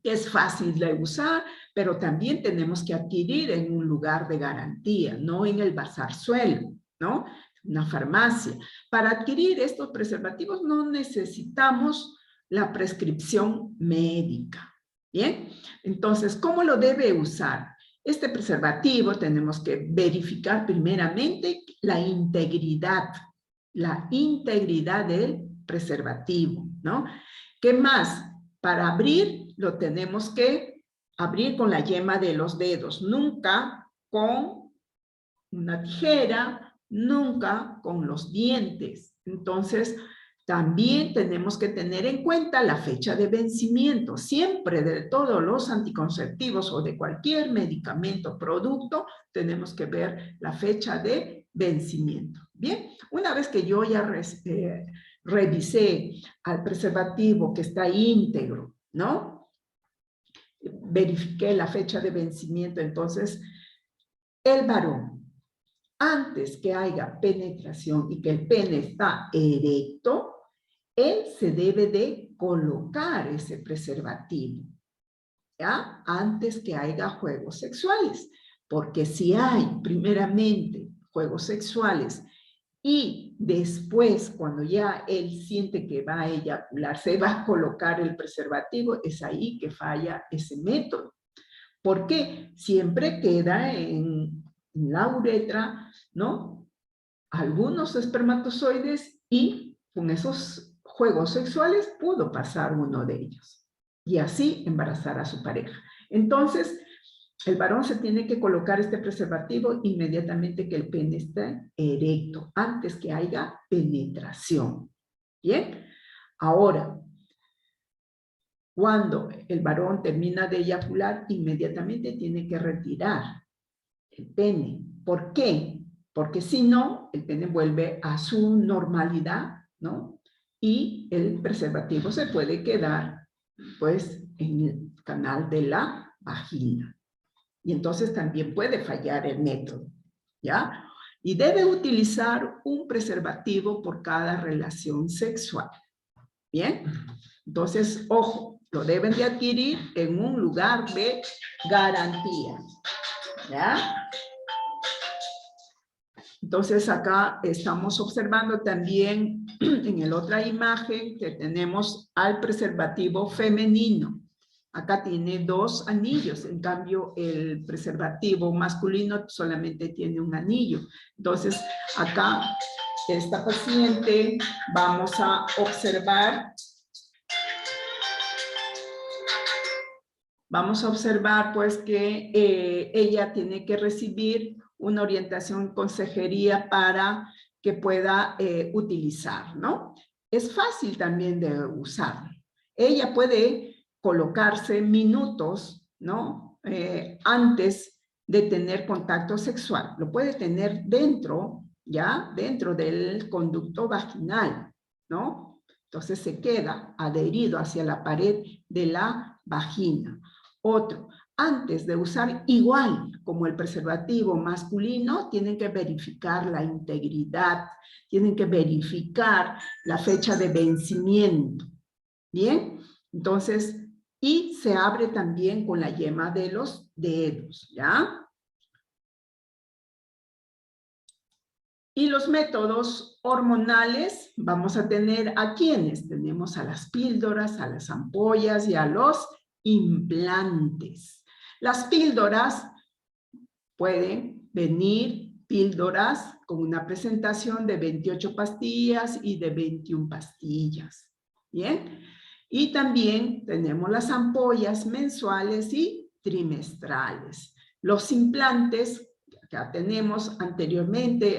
Que es fácil de usar, pero también tenemos que adquirir en un lugar de garantía, no en el bazarzuelo, ¿no? Una farmacia. Para adquirir estos preservativos no necesitamos la prescripción médica, ¿bien? Entonces, ¿cómo lo debe usar? Este preservativo tenemos que verificar primeramente la integridad del preservativo, ¿no? ¿Qué más? Para abrir, lo tenemos que abrir con la yema de los dedos, nunca con una tijera, nunca con los dientes. Entonces, también tenemos que tener en cuenta la fecha de vencimiento. Siempre de todos los anticonceptivos o de cualquier medicamento o producto, tenemos que ver la fecha de vencimiento. Bien, una vez que yo ya revisé al preservativo que está íntegro, ¿no? Verifiqué la fecha de vencimiento, entonces, el varón, antes que haya penetración y que el pene está erecto, él se debe de colocar ese preservativo, ¿ya? Antes que haya juegos sexuales, porque si hay primeramente juegos sexuales y después, cuando ya él siente que va a eyacular, se va a colocar el preservativo, es ahí que falla ese método. ¿Por qué? Siempre queda en la uretra, ¿no? Algunos espermatozoides y con esos juegos sexuales pudo pasar uno de ellos. Y así embarazar a su pareja. Entonces, el varón se tiene que colocar este preservativo inmediatamente que el pene esté erecto, antes que haya penetración. ¿Bien? Ahora, cuando el varón termina de eyacular, inmediatamente tiene que retirar el pene. ¿Por qué? Porque si no, el pene vuelve a su normalidad, ¿no? Y el preservativo se puede quedar, pues, en el canal de la vagina. Y entonces también puede fallar el método, ¿ya? Y debe utilizar un preservativo por cada relación sexual, ¿bien? Entonces, ojo, lo deben de adquirir en un lugar de garantía, ¿ya? Entonces, acá estamos observando también en la otra imagen que tenemos al preservativo femenino. Acá tiene 2 anillos, en cambio el preservativo masculino solamente tiene un anillo. Entonces, acá, esta paciente, vamos a observar pues que ella tiene que recibir una orientación en consejería para que pueda utilizar, ¿no? Es fácil también de usar. Ella puede colocarse minutos, ¿no? antes de tener contacto sexual. Lo puede tener dentro, ¿ya? Dentro del conducto vaginal, ¿no? Entonces se queda adherido hacia la pared de la vagina. Otro, antes de usar igual como el preservativo masculino, tienen que verificar la integridad, tienen que verificar la fecha de vencimiento. ¿Bien? Entonces, y se abre también con la yema de los dedos, ¿ya? Y los métodos hormonales, vamos a tener a quienes tenemos a las píldoras, a las ampollas y a los implantes. Las píldoras pueden venir píldoras con una presentación de 28 pastillas y de 21 pastillas. ¿Bien? Y también tenemos las ampollas mensuales y trimestrales. Los implantes que tenemos anteriormente,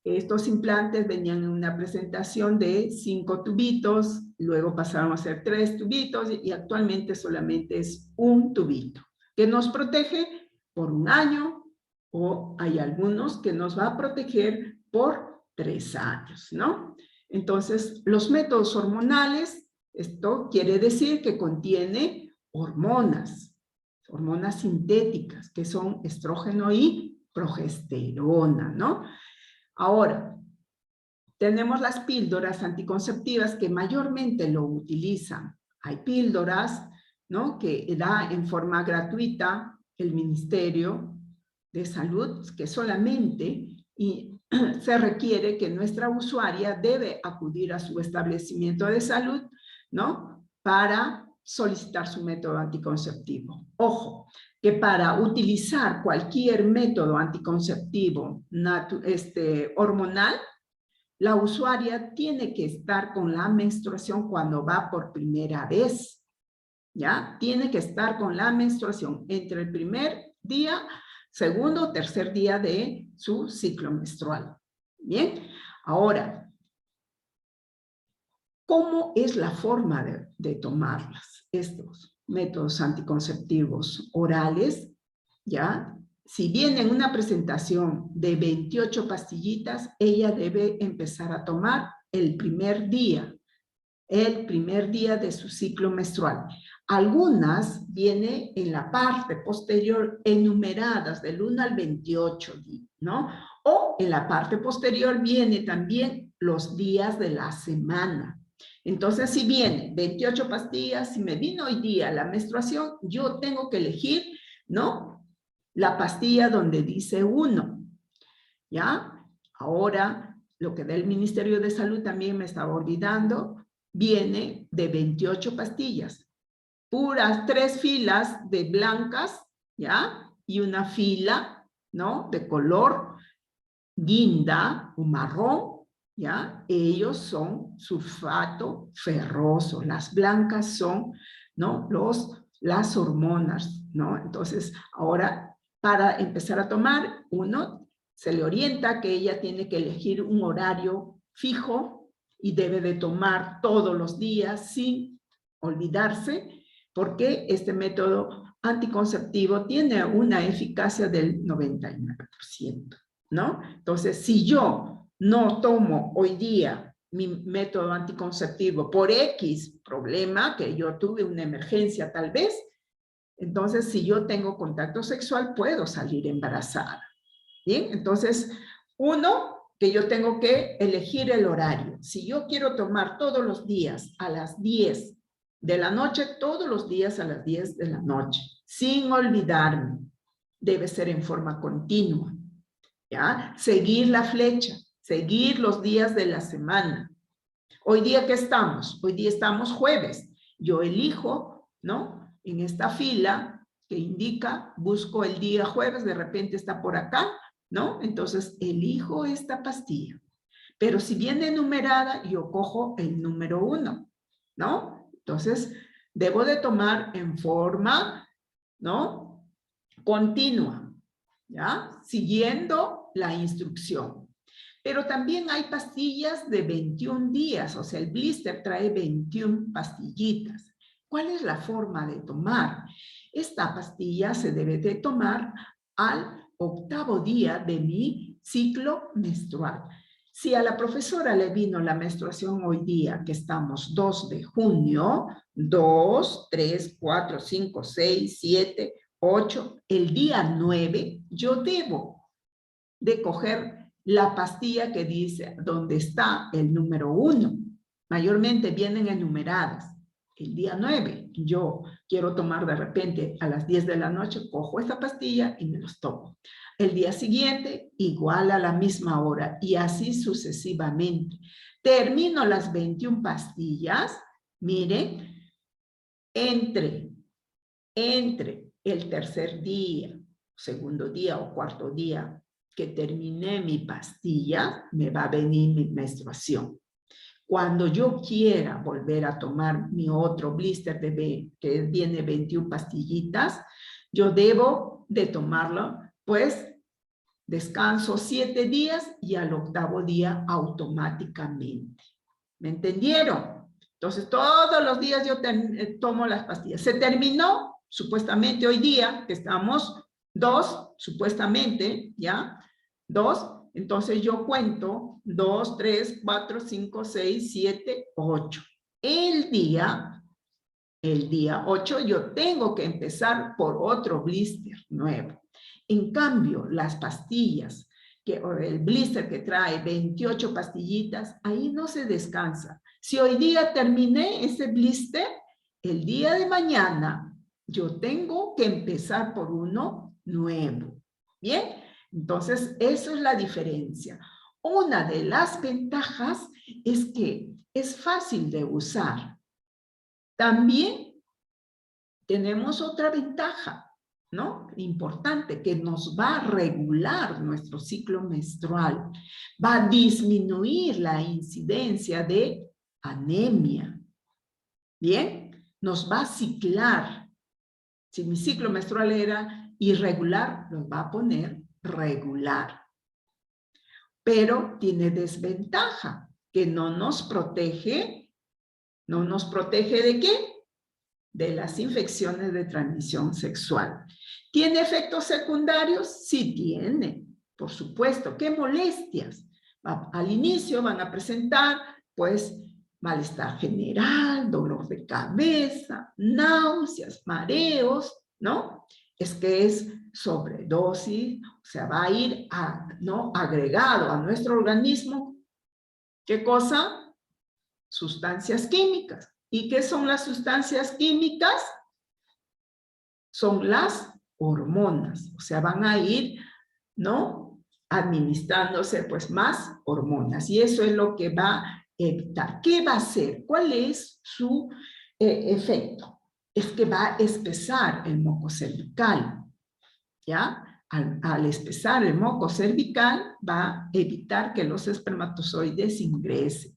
estos implantes venían en una presentación de 5 tubitos, luego pasaron a ser 3 tubitos y actualmente solamente es un tubito, que nos protege por 1 año o hay algunos que nos va a proteger por 3 años, ¿no? Entonces, los métodos hormonales, esto quiere decir que contiene hormonas sintéticas, que son estrógeno y progesterona, ¿no? Ahora, tenemos las píldoras anticonceptivas que mayormente lo utilizan. Hay píldoras, ¿no?, que da en forma gratuita el Ministerio de Salud, que solamente se requiere que nuestra usuaria debe acudir a su establecimiento de salud, ¿no?, para solicitar su método anticonceptivo. Ojo, que para utilizar cualquier método anticonceptivo hormonal, la usuaria tiene que estar con la menstruación cuando va por primera vez, ¿ya? Tiene que estar con la menstruación entre el primer día, segundo o tercer día de su ciclo menstrual. Bien, ahora, ¿cómo es la forma de tomarlas? Estos métodos anticonceptivos orales, ¿ya? Si viene en una presentación de 28 pastillitas, ella debe empezar a tomar el primer día de su ciclo menstrual. Algunas vienen en la parte posterior enumeradas del 1 al 28, ¿no? O en la parte posterior viene también los días de la semana. Entonces, si viene 28 pastillas, si me vino hoy día la menstruación, yo tengo que elegir, ¿no?, la pastilla donde dice 1, ¿ya? Ahora, lo que da el Ministerio de Salud también me estaba olvidando, viene de 28 pastillas, puras 3 filas de blancas, ¿ya? Y una fila, ¿no?, de color guinda o marrón, ¿ya? Ellos son sulfato ferroso, las blancas son, ¿no?, las hormonas, ¿no? Entonces, ahora, para empezar a tomar, uno se le orienta que ella tiene que elegir un horario fijo y debe de tomar todos los días sin olvidarse, porque este método anticonceptivo tiene una eficacia del 99%, ¿no? Entonces, si yo no tomo hoy día mi método anticonceptivo por X problema, que yo tuve una emergencia tal vez, entonces si yo tengo contacto sexual puedo salir embarazada. Bien, entonces que yo tengo que elegir el horario. Si yo quiero tomar todos los días a las 10 de la noche, todos los días a las 10 de la noche, sin olvidarme, debe ser en forma continua, ¿ya? Seguir la flecha, seguir los días de la semana. Hoy día, ¿qué estamos? Hoy día estamos jueves. Yo elijo, ¿no?, en esta fila que indica, busco el día jueves, de repente está por acá, ¿no? Entonces, elijo esta pastilla. Pero si viene enumerada, yo cojo el número 1, ¿no? Entonces, debo de tomar en forma, ¿no?, continua, ¿ya? Siguiendo la instrucción. Pero también hay pastillas de 21 días, o sea, el blister trae 21 pastillitas. ¿Cuál es la forma de tomar? Esta pastilla se debe de tomar al 8º día de mi ciclo menstrual. Si a la profesora le vino la menstruación hoy día, que estamos 2 de junio, 2, 3, 4, 5, 6, 7, 8, el día 9, yo debo de coger la pastilla que dice donde está el número 1. Mayormente vienen enumeradas. El día 9, yo quiero tomar de repente a las 10 de la noche, cojo esta pastilla y me los tomo. El día siguiente, igual a la misma hora, y así sucesivamente. Termino las 21 pastillas, miren, entre el tercer día, segundo día o cuarto día que terminé mi pastilla, me va a venir mi menstruación. Cuando yo quiera volver a tomar mi otro blister que tiene 21 pastillitas, yo debo de tomarlo, pues descanso 7 días y al 8º día automáticamente. ¿Me entendieron? Entonces todos los días yo tomo las pastillas. Se terminó, supuestamente hoy día, que estamos 2, supuestamente, ¿ya? 2. Entonces yo cuento 2, 3, 4, 5, 6, 7, 8. El día 8 yo tengo que empezar por otro blister nuevo. En cambio, las pastillas, el blister que trae 28 pastillitas, ahí no se descansa. Si hoy día terminé ese blister, el día de mañana yo tengo que empezar por uno nuevo. ¿Bien? Entonces, eso es la diferencia. Una de las ventajas es que es fácil de usar. También tenemos otra ventaja, ¿no? Importante, que nos va a regular nuestro ciclo menstrual. Va a disminuir la incidencia de anemia. ¿Bien? Nos va a ciclar. Si mi ciclo menstrual era irregular, nos va a poner regular. Pero tiene desventaja, que no nos protege. ¿No nos protege de qué? De las infecciones de transmisión sexual. ¿Tiene efectos secundarios? Sí tiene, por supuesto. ¿Qué molestias? Al inicio van a presentar, pues, malestar general, dolor de cabeza, náuseas, mareos, ¿no? Es que es sobredosis, o sea, va a ir ¿no? agregado a nuestro organismo. ¿Qué cosa? Sustancias químicas. ¿Y qué son las sustancias químicas? Son las hormonas, o sea, van a ir, ¿no? Administrándose, pues, más hormonas. Y eso es lo que va a evitar. ¿Qué va a hacer? ¿Cuál es su efecto? Es que va a espesar el moco cervical, ¿ya? Al espesar el moco cervical, va a evitar que los espermatozoides ingresen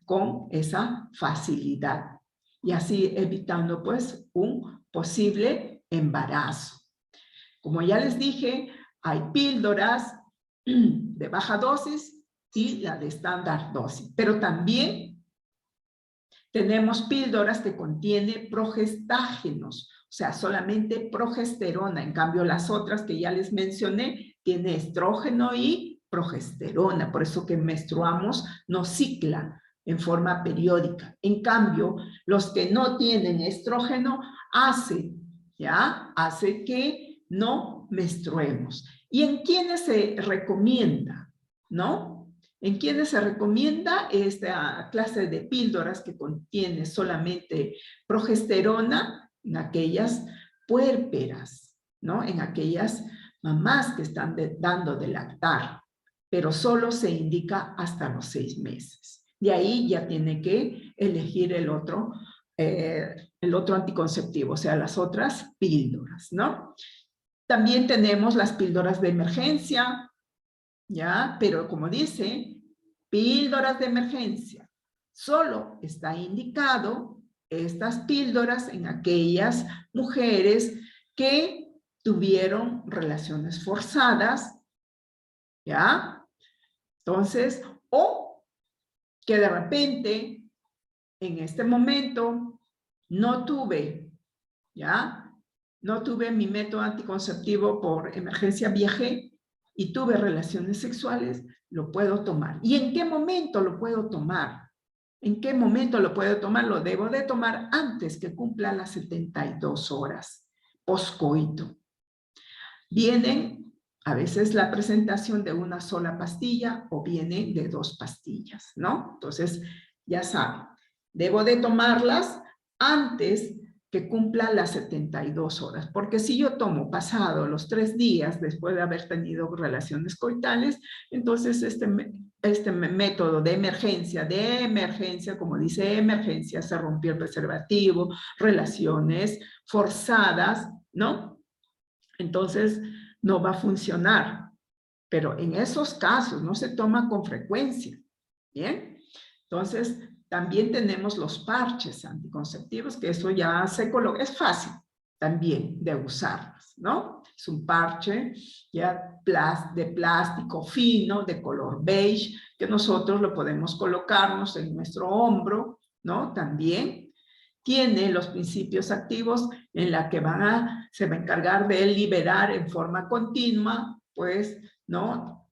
con esa facilidad y así evitando pues un posible embarazo. Como ya les dije, hay píldoras de baja dosis y la de estándar dosis, pero también tenemos píldoras que contienen progestágenos, o sea, solamente progesterona. En cambio, las otras que ya les mencioné, tiene estrógeno y progesterona, por eso que menstruamos nos cicla en forma periódica. En cambio, los que no tienen estrógeno hace que no menstruemos. ¿Y en quiénes se recomienda? ¿No? ¿En quiénes se recomienda esta clase de píldoras que contiene solamente progesterona? En aquellas puérperas, ¿no? En aquellas mamás que están dando de lactar, pero solo se indica hasta los 6 meses. De ahí ya tiene que elegir el otro anticonceptivo, o sea, las otras píldoras, ¿no? También tenemos las píldoras de emergencia, ¿ya? Pero como dice, píldoras de emergencia. Solo está indicado estas píldoras en aquellas mujeres que tuvieron relaciones forzadas, ¿ya? Entonces, o que de repente, en este momento, no tuve ¿ya? No tuve mi método anticonceptivo por emergencia, viajé y tuve relaciones sexuales, lo puedo tomar. ¿Y en qué momento lo puedo tomar? ¿En qué momento lo puedo tomar? Lo debo de tomar antes que cumpla las 72 horas, poscoito. Vienen a veces la presentación de una sola pastilla o vienen de 2 pastillas, ¿no? Entonces, ya saben, debo de tomarlas antes que cumpla las 72 horas, porque si yo tomo pasado los 3 días después de haber tenido relaciones coitales, entonces este método de emergencia, como dice emergencia, se rompió el preservativo, relaciones forzadas, ¿no? Entonces no va a funcionar, pero en esos casos no se toma con frecuencia, ¿bien? Entonces, también tenemos los parches anticonceptivos, que eso ya se coloca, es fácil también de usarlos, ¿no? Es un parche ya de plástico fino, de color beige, que nosotros lo podemos colocarnos en nuestro hombro, ¿no? También tiene los principios activos en la que se va a encargar de liberar en forma continua, pues, ¿no?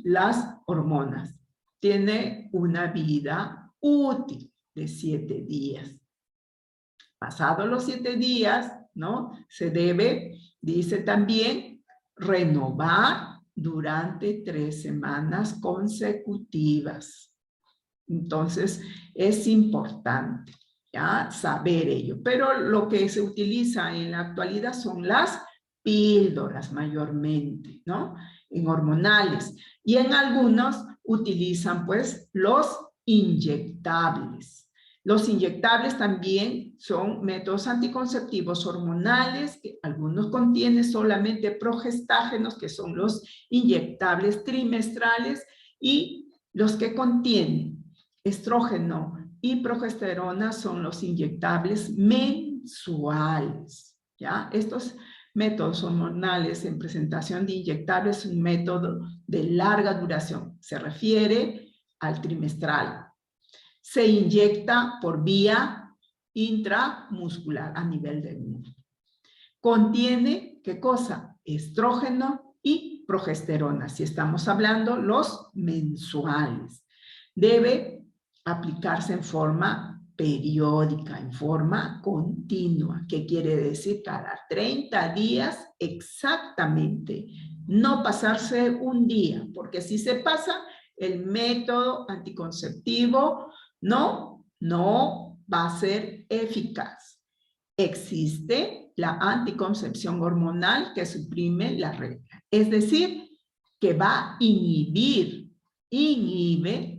Las hormonas. Tiene una vida útil de 7 días. Pasados los 7 días, ¿no? Se debe, dice también, renovar durante 3 semanas consecutivas. Entonces, es importante, ¿ya? Saber ello. Pero lo que se utiliza en la actualidad son las píldoras mayormente, ¿no? En hormonales. Y en algunos utilizan, pues, los inyectables. Los inyectables también son métodos anticonceptivos hormonales, que algunos contienen solamente progestágenos, que son los inyectables trimestrales, y los que contienen estrógeno y progesterona son los inyectables mensuales, ¿ya? Estos métodos hormonales en presentación de inyectables es un método de larga duración. Se refiere al trimestral. Se inyecta por vía intramuscular a nivel del músculo. Contiene, ¿qué cosa? Estrógeno y progesterona, si estamos hablando los mensuales. Debe aplicarse en forma periódica, en forma continua. ¿Qué quiere decir? Cada 30 días exactamente. No pasarse un día, porque si se pasa, el método anticonceptivo no va a ser eficaz. Existe la anticoncepción hormonal que suprime la regla. Es decir, que va a inhibe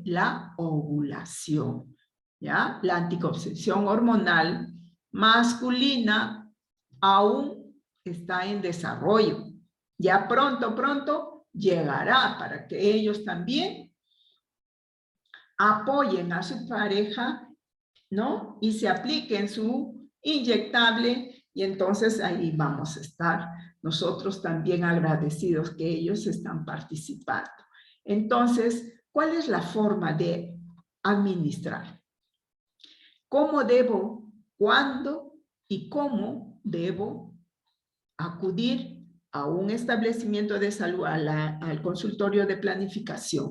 la ovulación, ¿ya? La anticoncepción hormonal masculina aún está en desarrollo. Ya pronto llegará para que ellos también apoyen a su pareja, ¿no? Y se apliquen su inyectable, y entonces ahí vamos a estar nosotros también agradecidos que ellos están participando. Entonces, ¿cuál es la forma de administrar? ¿Cómo debo, cuándo y cómo debo acudir a un establecimiento de salud, al consultorio de planificación?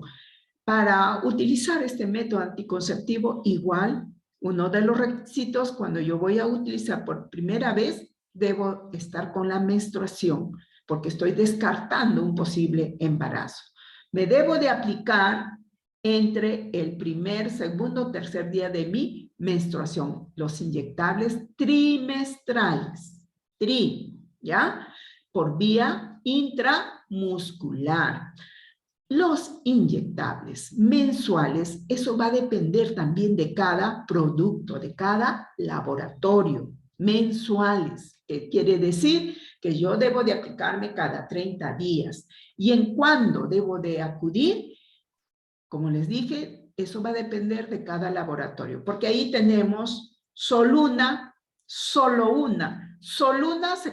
Para utilizar este método anticonceptivo, igual, uno de los requisitos cuando yo voy a utilizar por primera vez, debo estar con la menstruación, porque estoy descartando un posible embarazo. Me debo de aplicar entre el primer, segundo, tercer día de mi menstruación, los inyectables trimestrales, ¿ya? Por vía intramuscular. Los inyectables mensuales, eso va a depender también de cada producto, de cada laboratorio. Mensuales, que quiere decir que yo debo de aplicarme cada 30 días. ¿Y en cuándo debo de acudir? Como les dije, eso va a depender de cada laboratorio, porque ahí tenemos Soluna se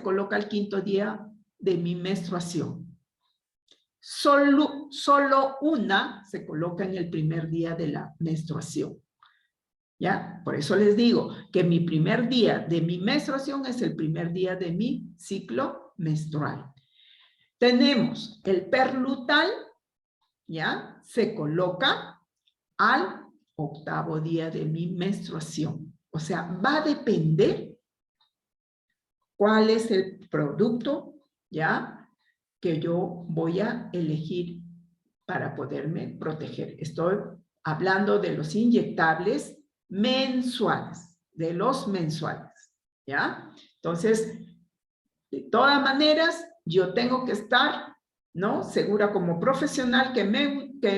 coloca al 5º día de mi menstruación. Solo una se coloca en el primer día de la menstruación. ¿Ya? Por eso les digo que mi primer día de mi menstruación es el primer día de mi ciclo menstrual. Tenemos el perlutal, ¿ya? Se coloca al 8º día de mi menstruación. O sea, va a depender cuál es el producto, ¿ya? Que yo voy a elegir para poderme proteger. Estoy hablando de los inyectables mensuales, de los mensuales, ¿ya? Entonces, de todas maneras, yo tengo que estar, ¿no? Segura como profesional que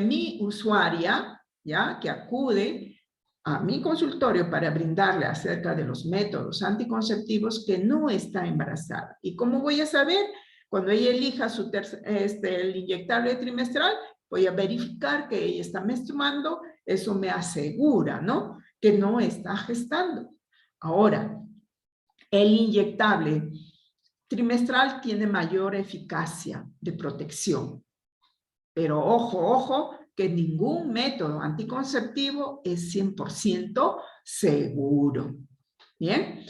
mi usuaria, ¿ya? Que acude a mi consultorio para brindarle acerca de los métodos anticonceptivos que no está embarazada. ¿Y cómo voy a saber? Cuando ella elija el inyectable trimestral, voy a verificar que ella está menstruando, eso me asegura, ¿no? Que no está gestando. Ahora, el inyectable trimestral tiene mayor eficacia de protección. Pero ojo, ojo, que ningún método anticonceptivo es 100% seguro. ¿Bien?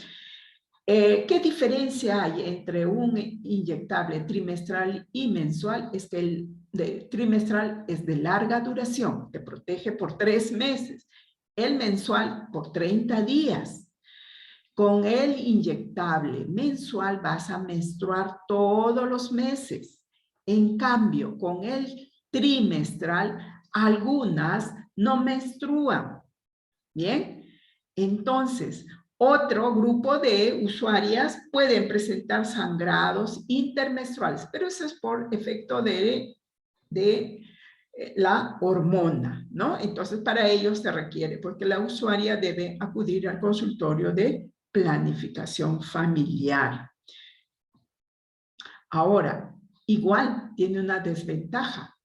¿Qué diferencia hay entre un inyectable trimestral y mensual? Es que el trimestral es de larga duración, te protege por 3 meses. El mensual por 30 días. Con el inyectable mensual vas a menstruar todos los meses. En cambio, con el trimestral, algunas no menstruan. ¿Bien? Entonces, otro grupo de usuarias pueden presentar sangrados intermenstruales, pero eso es por efecto de la hormona, ¿no? Entonces, para ello se requiere, porque la usuaria debe acudir al consultorio de planificación familiar. Ahora, igual tiene una desventaja,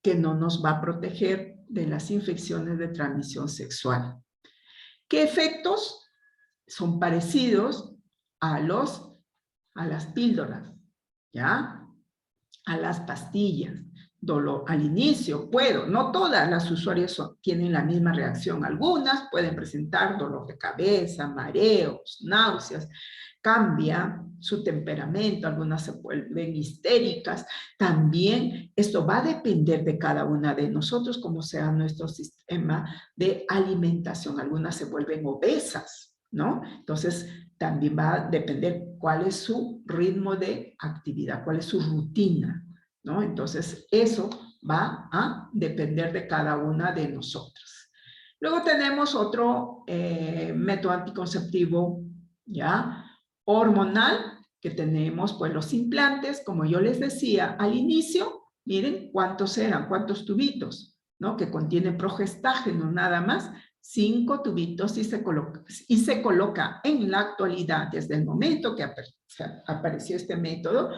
que no nos va a proteger de las infecciones de transmisión sexual. ¿Qué efectos? Son parecidos a las píldoras, ¿ya? A las pastillas. Dolor al inicio, no todas las usuarias tienen la misma reacción. Algunas pueden presentar dolor de cabeza, mareos, náuseas, cambia su temperamento, algunas se vuelven histéricas. También esto va a depender de cada una de nosotros, cómo sea nuestro sistema de alimentación. Algunas se vuelven obesas, ¿no? Entonces, también va a depender cuál es su ritmo de actividad, cuál es su rutina, ¿no? Entonces, eso va a depender de cada una de nosotras. Luego tenemos otro método anticonceptivo, ¿ya? Hormonal, que tenemos pues los implantes, como yo les decía al inicio, miren cuántos eran, cuántos tubitos, ¿no? Que contienen progestágeno nada más, 5 tubitos y se coloca en la actualidad, desde el momento que apareció este método,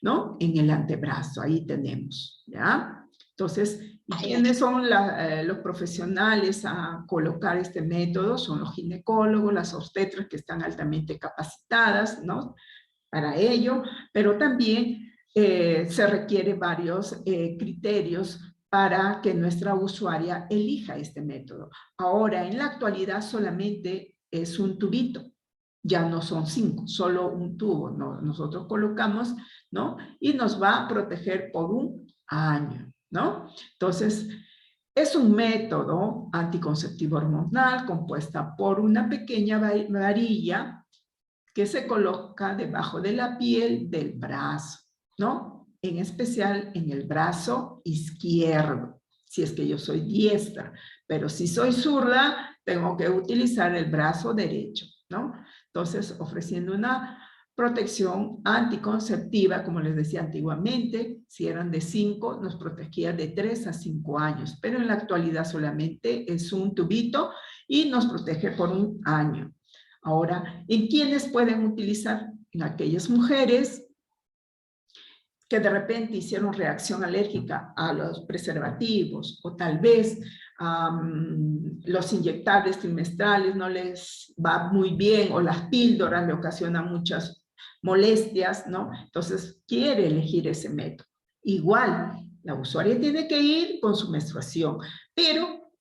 ¿no? En el antebrazo, ahí tenemos, ¿ya? Entonces, ¿quiénes son los profesionales a colocar este método? Son los ginecólogos, las obstetras que están altamente capacitadas, ¿no? Para ello, pero también se requieren varios criterios para que nuestra usuaria elija este método. Ahora, en la actualidad solamente es un tubito, ya no son 5, solo un tubo, ¿no? Nosotros colocamos, ¿no? Y nos va a proteger por un año, ¿no? Entonces, es un método anticonceptivo hormonal compuesta por una pequeña varilla que se coloca debajo de la piel del brazo, ¿no? En especial en el brazo izquierdo, si es que yo soy diestra, pero si soy zurda, tengo que utilizar el brazo derecho, ¿no? Entonces, ofreciendo una protección anticonceptiva, como les decía antiguamente, si eran de 5, nos protegía de 3 a 5 años, pero en la actualidad solamente es un tubito y nos protege por un año. Ahora, ¿en quiénes pueden utilizar? En aquellas mujeres que de repente hicieron reacción alérgica a los preservativos o tal vez los inyectables trimestrales no les va muy bien o las píldoras le ocasionan muchas molestias, ¿no? Entonces quiere elegir ese método. Igual, la usuaria tiene que ir con su menstruación, pero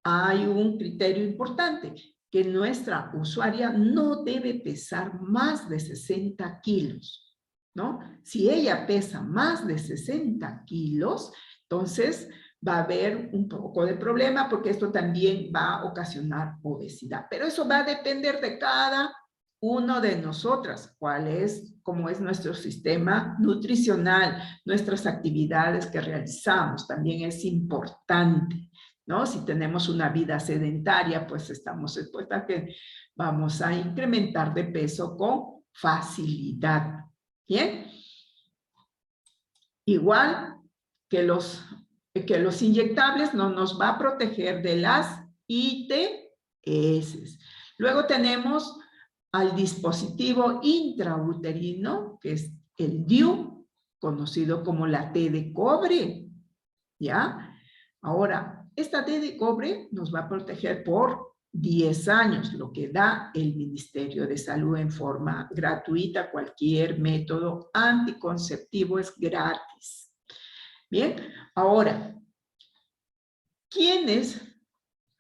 hay un criterio importante, que nuestra usuaria no debe pesar más de 60 kilos, ¿no? Si ella pesa más de 60 kilos, entonces va a haber un poco de problema porque esto también va a ocasionar obesidad. Pero eso va a depender de cada uno de nosotras, cómo es nuestro sistema nutricional, nuestras actividades que realizamos, también es importante, ¿no? Si tenemos una vida sedentaria, pues estamos expuestas a que vamos a incrementar de peso con facilidad, ¿bien? Igual que los inyectables no nos va a proteger de las ITS. Luego tenemos al dispositivo intrauterino, que es el DIU, conocido como la T de cobre, ¿ya? Ahora, esta T de cobre nos va a proteger por 10 años, lo que da el Ministerio de Salud en forma gratuita. Cualquier método anticonceptivo es gratis. Bien, ahora, ¿quiénes,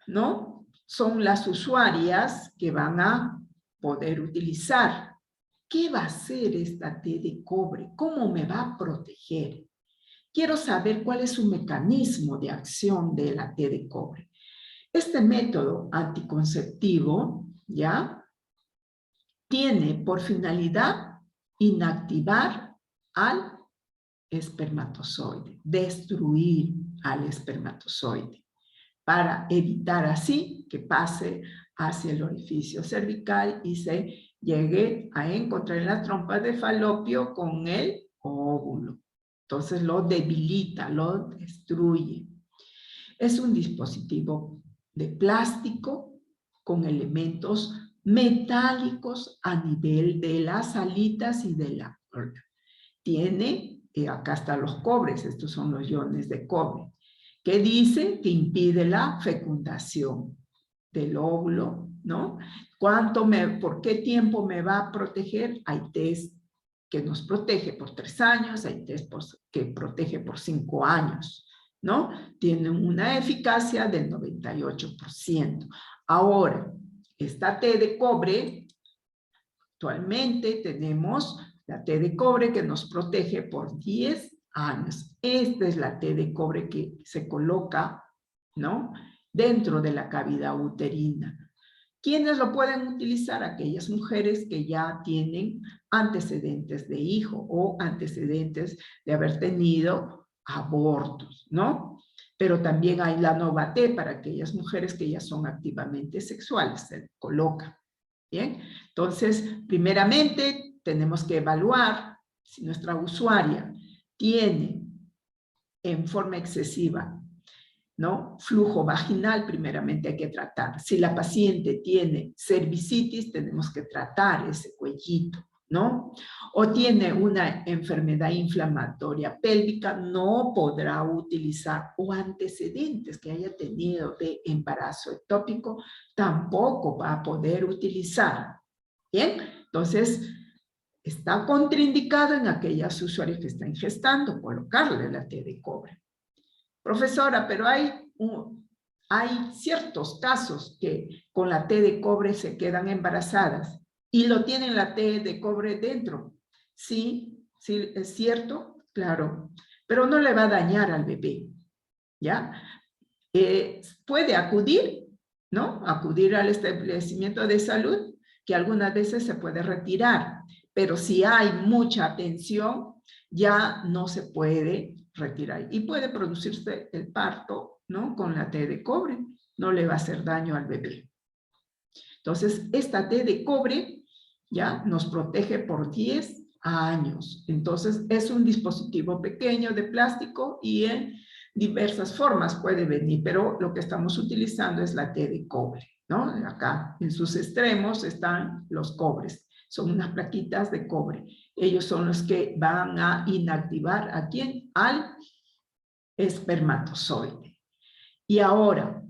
no, son las usuarias que van a poder utilizar? ¿Qué va a hacer esta T de cobre? ¿Cómo me va a proteger? Quiero saber cuál es su mecanismo de acción de la T de cobre. Este método anticonceptivo, ¿ya?, tiene por finalidad inactivar al espermatozoide, destruir al espermatozoide, para evitar así que pase hacia el orificio cervical y se llegue a encontrar en la trompa de falopio con el óvulo. Entonces lo debilita, lo destruye. Es un dispositivo de plástico con elementos metálicos a nivel de las alitas y de la cola. Tiene, acá están los cobres, estos son los iones de cobre, que dice que impide la fecundación del óvulo, ¿no? ¿Por qué tiempo me va a proteger? Hay test que nos protege por 3 años, hay test que protege por 5 años, ¿no? Tienen una eficacia del 98%. Ahora, esta T de cobre, actualmente tenemos la T de cobre que nos protege por 10 años. Esta es la T de cobre que se coloca, ¿no?, dentro de la cavidad uterina. ¿Quiénes lo pueden utilizar? Aquellas mujeres que ya tienen antecedentes de hijo o antecedentes de haber tenido abortos, ¿no? Pero también hay la Nova-T para aquellas mujeres que ya son activamente sexuales, se coloca. Bien, entonces, primeramente tenemos que evaluar si nuestra usuaria tiene en forma excesiva, ¿no?, flujo vaginal. Primeramente hay que tratar. Si la paciente tiene cervicitis, tenemos que tratar ese cuellito, ¿no? O tiene una enfermedad inflamatoria pélvica, no podrá utilizar, o antecedentes que haya tenido de embarazo ectópico, tampoco va a poder utilizar. Bien, entonces está contraindicado en aquellas usuarias que están gestando colocarle la T de cobre. Profesora, pero hay ciertos casos que con la T de cobre se quedan embarazadas y lo tienen la T de cobre dentro. Sí, sí, es cierto, claro, pero no le va a dañar al bebé, ¿ya? Puede acudir, ¿no? Acudir al establecimiento de salud, que algunas veces se puede retirar, pero si hay mucha tensión, ya no se puede retirar. Y puede producirse el parto, ¿no?, con la T de cobre. No le va a hacer daño al bebé. Entonces, esta T de cobre ya nos protege por 10 años. Entonces, es un dispositivo pequeño de plástico y en diversas formas puede venir, pero lo que estamos utilizando es la T de cobre, ¿no? Acá, en sus extremos están los cobres. Son unas plaquitas de cobre. Ellos son los que van a inactivar ¿a quién? Al espermatozoide. Y ahora,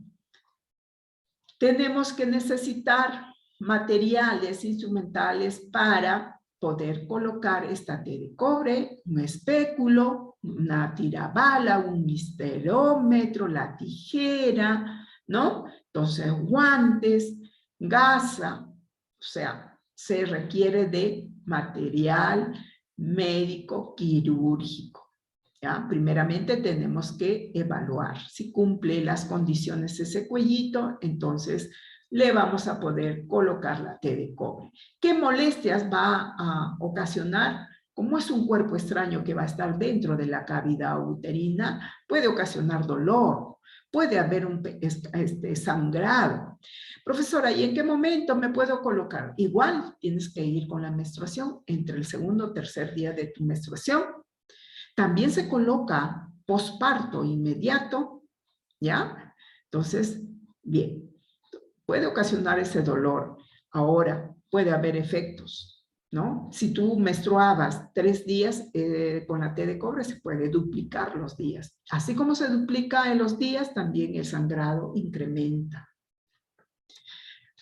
tenemos que necesitar materiales instrumentales para poder colocar esta T de cobre, un espéculo, una tirabala, un histerómetro, la tijera, ¿no? Entonces, guantes, gasa, o sea, se requiere de material médico quirúrgico, ¿ya? Primeramente tenemos que evaluar si cumple las condiciones ese cuellito, entonces le vamos a poder colocar la T de cobre. ¿Qué molestias va a ocasionar? Como es un cuerpo extraño que va a estar dentro de la cavidad uterina, puede ocasionar dolor, puede haber un sangrado. Profesora, ¿y en qué momento me puedo colocar? Igual tienes que ir con la menstruación entre el segundo o tercer día de tu menstruación. También se coloca posparto inmediato, ¿ya? Entonces, bien, puede ocasionar ese dolor. Ahora, puede haber efectos, ¿no? Si tú menstruabas 3 días con la T de cobre, se puede duplicar los días. Así como se duplica en los días, también el sangrado incrementa.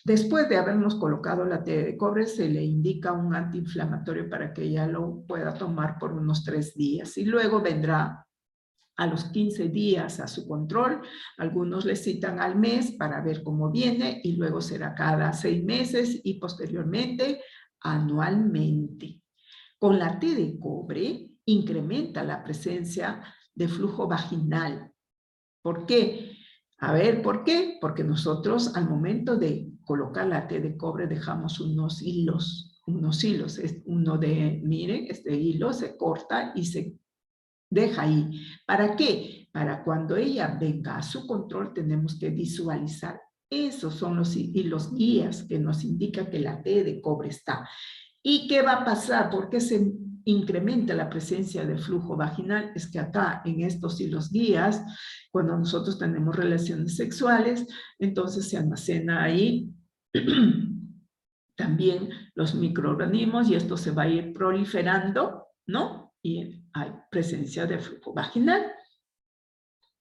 Después de habernos colocado la T de cobre, se le indica un antiinflamatorio para que ella lo pueda tomar por unos 3 días. Y luego vendrá a los 15 días a su control. Algunos le citan al mes para ver cómo viene y luego será cada 6 meses y posteriormente anualmente. Con la T de cobre incrementa la presencia de flujo vaginal. ¿Por qué? A ver, ¿por qué? Porque nosotros al momento de colocar la T de cobre dejamos unos hilos. Es uno de, miren, este hilo se corta y se deja ahí. ¿Para qué? Para cuando ella venga a su control tenemos que visualizar. Esos son los guías que nos indican que la T de cobre está. ¿Y qué va a pasar? ¿Por qué se incrementa la presencia de flujo vaginal? Es que acá, en estos hilos guías, cuando nosotros tenemos relaciones sexuales, entonces se almacena ahí también los microorganismos y esto se va a ir proliferando, ¿no? Y hay presencia de flujo vaginal.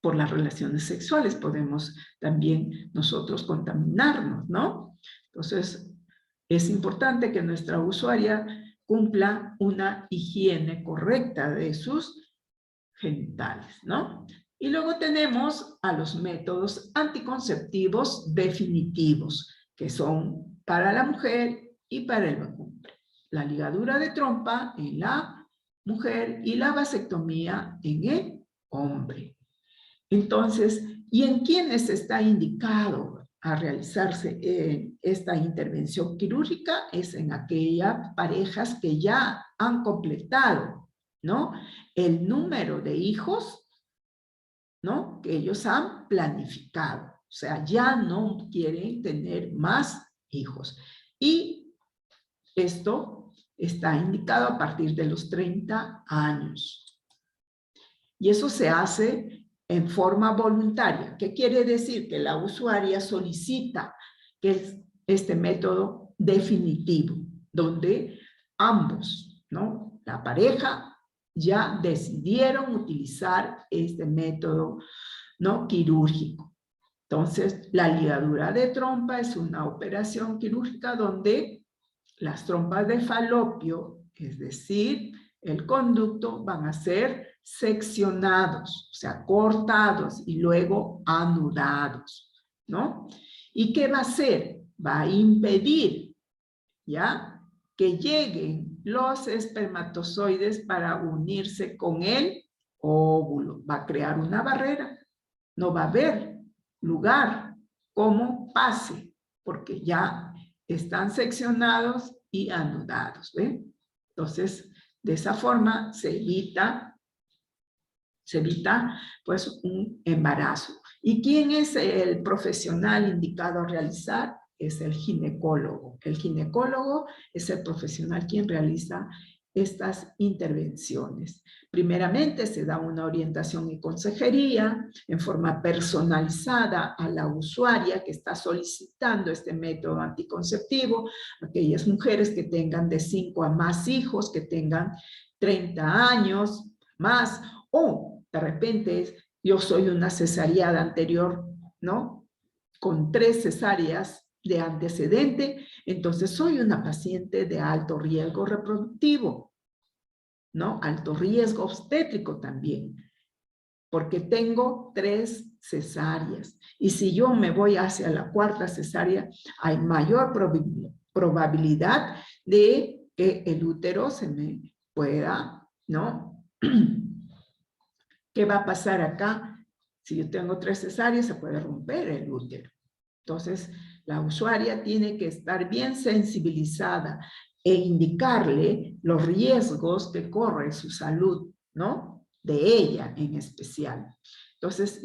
Por las relaciones sexuales podemos también nosotros contaminarnos, ¿no? Entonces, es importante que nuestra usuaria cumpla una higiene correcta de sus genitales, ¿no? Y luego tenemos a los métodos anticonceptivos definitivos, que son para la mujer y para el hombre. La ligadura de trompa en la mujer y la vasectomía en el hombre. Entonces, ¿y en quiénes está indicado a realizarse esta intervención quirúrgica? Es en aquellas parejas que ya han completado, ¿no? El número de hijos, ¿no? Que ellos han planificado. O sea, ya no quieren tener más hijos. Y esto está indicado a partir de los 30 años. Y eso se hace en forma voluntaria. ¿Qué quiere decir? Que la usuaria solicita que es este método definitivo, donde ambos, ¿no? La pareja ya decidieron utilizar este método, ¿no? Quirúrgico. Entonces, la ligadura de trompa es una operación quirúrgica donde las trompas de falopio, es decir, el conducto, van a ser seccionados, o sea, cortados y luego anudados, ¿no? ¿Y qué va a hacer? Va a impedir, ¿ya? Que lleguen los espermatozoides para unirse con el óvulo. Va a crear una barrera. No va a haber lugar como pase, porque ya están seccionados y anudados, ¿ven? Entonces, de esa forma se evita pues un embarazo. ¿Y quién es el profesional indicado a realizar? Es el ginecólogo. El ginecólogo es el profesional quien realiza estas intervenciones. Primeramente se da una orientación y consejería en forma personalizada a la usuaria que está solicitando este método anticonceptivo, aquellas mujeres que tengan de 5 a más hijos, que tengan 30 años más, o de repente yo soy una cesariada anterior, ¿no? Con 3 cesáreas de antecedente, entonces soy una paciente de alto riesgo reproductivo, ¿no? Alto riesgo obstétrico también. porque tengo 3 cesáreas. Y si yo me voy hacia la 4ª cesárea, hay mayor probabilidad de que el útero se me pueda, ¿no? ¿Qué va a pasar acá? Si yo tengo 3 cesáreas, se puede romper el útero. Entonces, la usuaria tiene que estar bien sensibilizada e indicarle los riesgos que corre su salud, ¿no? De ella en especial. Entonces,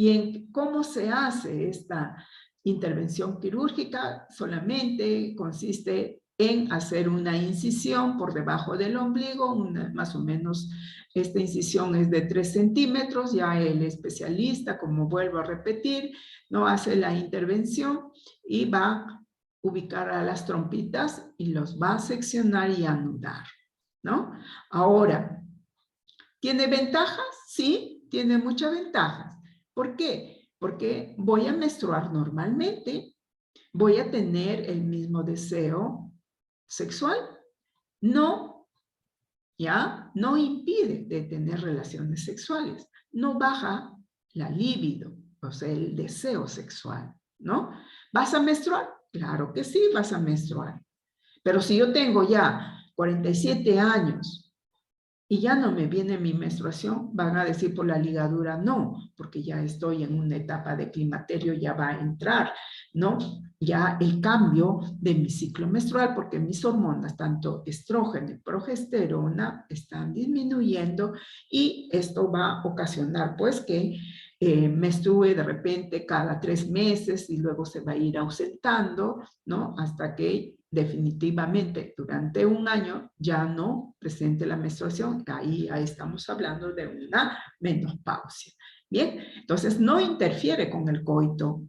¿cómo se hace esta intervención quirúrgica? Solamente consiste en hacer una incisión por debajo del ombligo, más o menos esta incisión es de 3 centímetros, ya el especialista, como vuelvo a repetir, no hace la intervención y va a ubicar a las trompitas y los va a seccionar y anudar, ¿no? Ahora, ¿tiene ventajas? Sí, tiene muchas ventajas. ¿Por qué? Porque voy a menstruar normalmente, voy a tener el mismo deseo sexual, no impide de tener relaciones sexuales, no baja la libido, o sea, el deseo sexual, ¿no? ¿Vas a menstruar? Claro que sí, vas a menstruar. Pero si yo tengo ya 47 años y ya no me viene mi menstruación, van a decir por la ligadura, no, porque ya estoy en una etapa de climaterio, ya va a entrar, ¿no? Ya el cambio de mi ciclo menstrual, porque mis hormonas, tanto estrógeno y progesterona, están disminuyendo y esto va a ocasionar, pues, que menstrue de repente cada 3 meses y luego se va a ir ausentando, ¿no? Hasta que definitivamente durante un año ya no presente la menstruación, ahí estamos hablando de una menopausia. Bien, entonces no interfiere con el coito,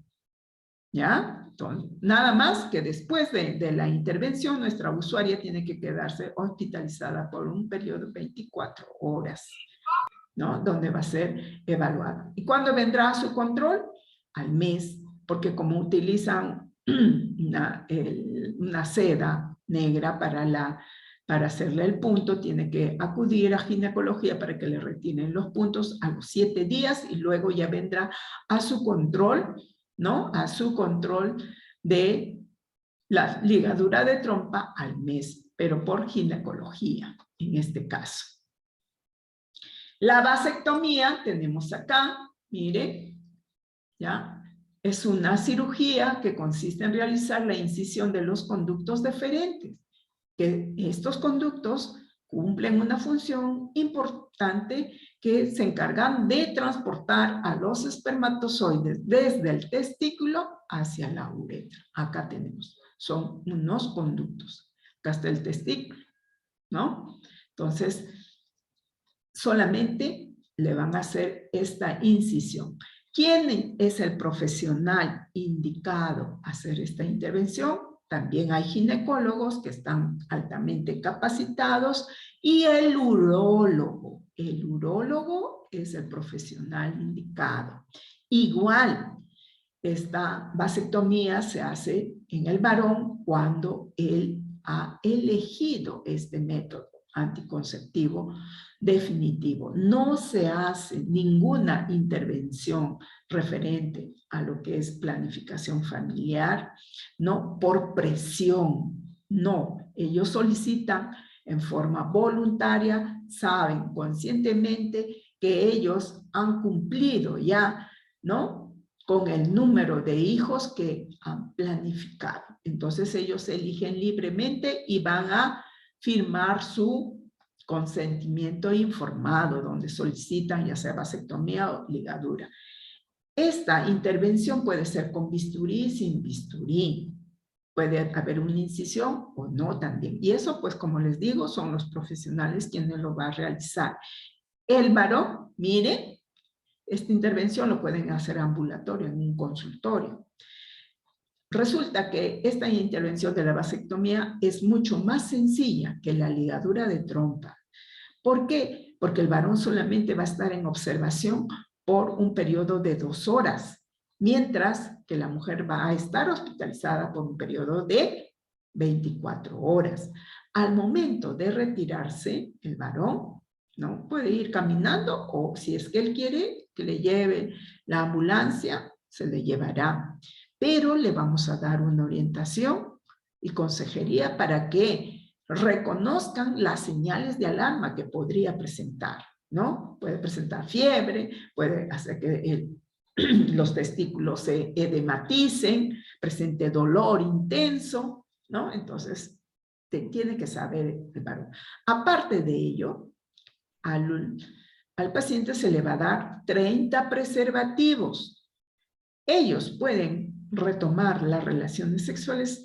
¿ya? Entonces, nada más que después de la intervención, nuestra usuaria tiene que quedarse hospitalizada por un periodo de 24 horas, ¿no? Donde va a ser evaluada. ¿Y cuándo vendrá su control? Al mes, porque como utilizan una seda negra para hacerle el punto, tiene que acudir a ginecología para que le retiren los puntos a los 7 días y luego ya vendrá a su control, ¿no? A su control de la ligadura de trompa al mes, pero por ginecología en este caso. La vasectomía tenemos acá, mire, ¿ya? Es una cirugía que consiste en realizar la incisión de los conductos deferentes, que estos conductos cumplen una función importante que se encargan de transportar a los espermatozoides desde el testículo hacia la uretra. Acá tenemos, son unos conductos. Acá está el testículo, ¿no? Entonces, solamente le van a hacer esta incisión. ¿Quién es el profesional indicado a hacer esta intervención? También hay ginecólogos que están altamente capacitados y el urólogo. El urólogo es el profesional indicado. Igual, esta vasectomía se hace en el varón cuando él ha elegido este método anticonceptivo definitivo. No se hace ninguna intervención referente a lo que es planificación familiar, no por presión, no. Ellos solicitan en forma voluntaria, saben conscientemente que ellos han cumplido ya, ¿no? Con el número de hijos que han planificado. Entonces ellos eligen libremente y van a firmar su consentimiento informado, donde solicitan ya sea vasectomía o ligadura. Esta intervención puede ser con bisturí, sin bisturí. Puede haber una incisión o no también. Y eso, pues, como les digo, son los profesionales quienes lo van a realizar. El varón, mire, esta intervención lo pueden hacer ambulatorio, en un consultorio. Resulta que esta intervención de la vasectomía es mucho más sencilla que la ligadura de trompa. ¿Por qué? Porque el varón solamente va a estar en observación por un periodo de 2 horas, mientras que la mujer va a estar hospitalizada por un periodo de 24 horas. Al momento de retirarse, el varón, ¿no? Puede ir caminando o, si es que él quiere, que le lleve la ambulancia, se le llevará. Pero le vamos a dar una orientación y consejería para que reconozcan las señales de alarma que podría presentar, ¿no? Puede presentar fiebre, puede hacer que los testículos se edematicen, presente dolor intenso, ¿no? Entonces, tiene que saber el varón. Aparte de ello, al paciente se le va a dar 30 preservativos. Ellos pueden retomar las relaciones sexuales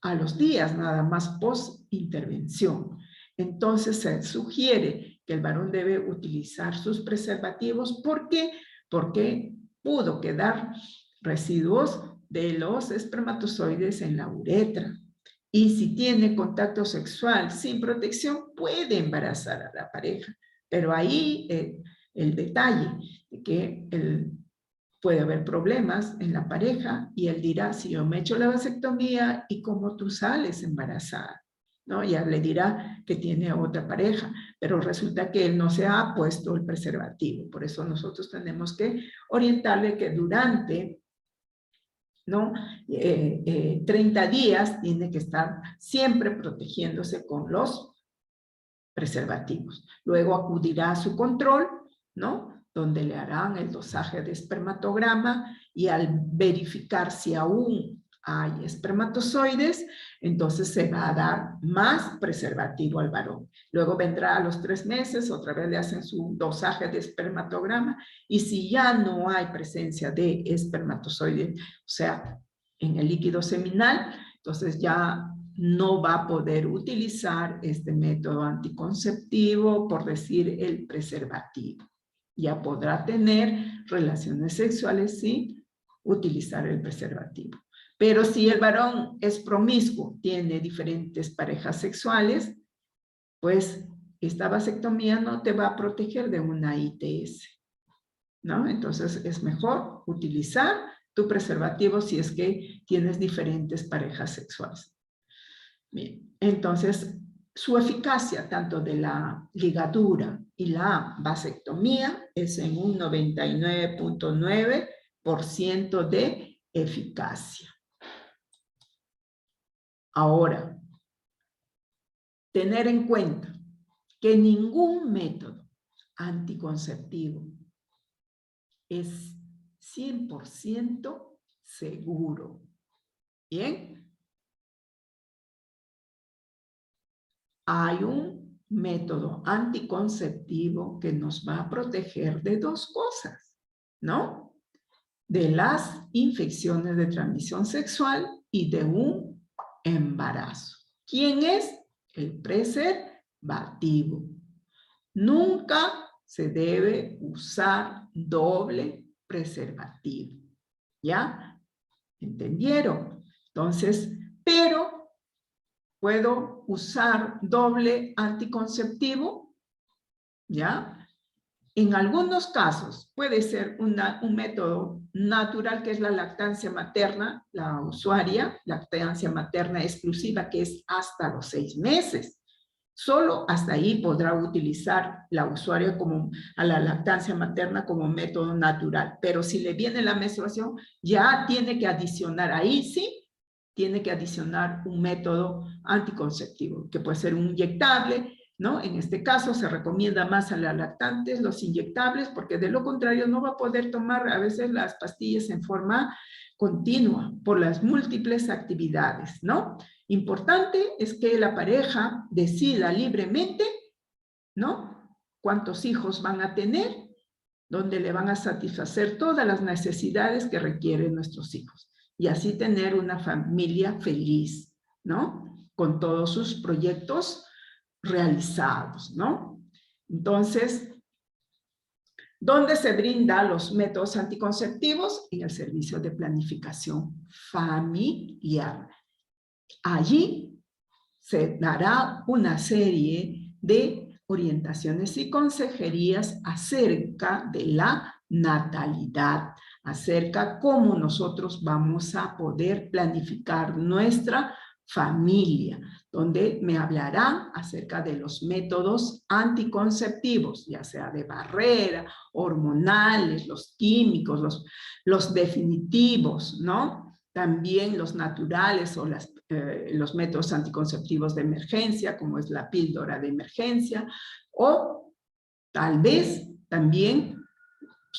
a los días nada más post-intervención. Entonces se sugiere que el varón debe utilizar sus preservativos. ¿Por qué? Porque pudo quedar residuos de los espermatozoides en la uretra. Y si tiene contacto sexual sin protección, puede embarazar a la pareja. Pero ahí el detalle de que puede haber problemas en la pareja y él dirá, si yo me echo la vasectomía y cómo tú sales embarazada, ¿no? Ya le dirá que tiene otra pareja, pero resulta que él no se ha puesto el preservativo. Por eso nosotros tenemos que orientarle que durante, ¿no? 30 días tiene que estar siempre protegiéndose con los preservativos. Luego acudirá a su control, ¿no? Donde le harán el dosaje de espermatograma y al verificar si aún hay espermatozoides, entonces se va a dar más preservativo al varón. Luego vendrá a los 3 meses, otra vez le hacen su dosaje de espermatograma y si ya no hay presencia de espermatozoides, o sea, en el líquido seminal, entonces ya no va a poder utilizar este método anticonceptivo, por decir el preservativo. Ya podrá tener relaciones sexuales sin utilizar el preservativo. Pero si el varón es promiscuo, tiene diferentes parejas sexuales, pues esta vasectomía no te va a proteger de una ITS, ¿no? Entonces es mejor utilizar tu preservativo si es que tienes diferentes parejas sexuales. Bien, entonces su eficacia tanto de la ligadura y la vasectomía es en un 99.9% de eficacia. Ahora, tener en cuenta que ningún método anticonceptivo es 100% seguro. ¿Bien? Hay un método anticonceptivo que nos va a proteger de 2 cosas, ¿no? De las infecciones de transmisión sexual y de un embarazo. ¿Quién es? El preservativo. Nunca se debe usar doble preservativo. ¿Ya? ¿Entendieron? Entonces, pero ¿puedo usar doble anticonceptivo? ¿Ya? En algunos casos puede ser un método natural que es la lactancia materna, la usuaria, lactancia materna exclusiva que es hasta los 6 meses. Solo hasta ahí podrá utilizar la usuaria a la lactancia materna como método natural. Pero si le viene la menstruación, ya tiene que adicionar, ahí sí, tiene que adicionar un método anticonceptivo, que puede ser un inyectable, ¿no? En este caso se recomienda más a las lactantes los inyectables, porque de lo contrario no va a poder tomar a veces las pastillas en forma continua por las múltiples actividades, ¿no? Importante es que la pareja decida libremente, ¿no? Cuántos hijos van a tener, donde le van a satisfacer todas las necesidades que requieren nuestros hijos. Y así tener una familia feliz, ¿no? Con todos sus proyectos realizados, ¿no? Entonces, ¿dónde se brindan los métodos anticonceptivos? En el servicio de planificación familiar. Allí se dará una serie de orientaciones y consejerías acerca de la natalidad, acerca cómo nosotros vamos a poder planificar nuestra familia, donde me hablarán acerca de los métodos anticonceptivos, ya sea de barrera, hormonales, los químicos, los definitivos, ¿no? También los naturales o los métodos anticonceptivos de emergencia, como es la píldora de emergencia, o tal vez también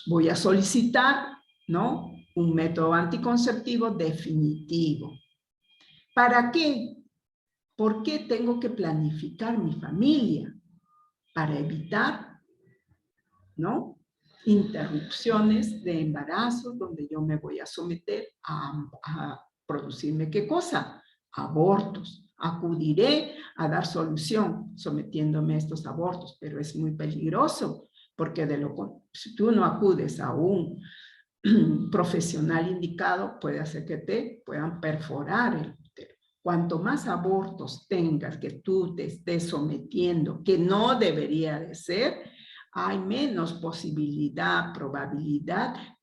voy a solicitar, ¿no?, un método anticonceptivo definitivo. ¿Para qué? ¿Por qué tengo que planificar mi familia? Para evitar, ¿no?, interrupciones de embarazo donde yo me voy a someter a producirme, ¿qué cosa? Abortos. Acudiré a dar solución sometiéndome a estos abortos, pero es muy peligroso porque si tú no acudes a un profesional indicado, puede hacer que te puedan perforar el útero. Cuanto más abortos tengas que tú te estés sometiendo, que no debería de ser, hay menos probabilidad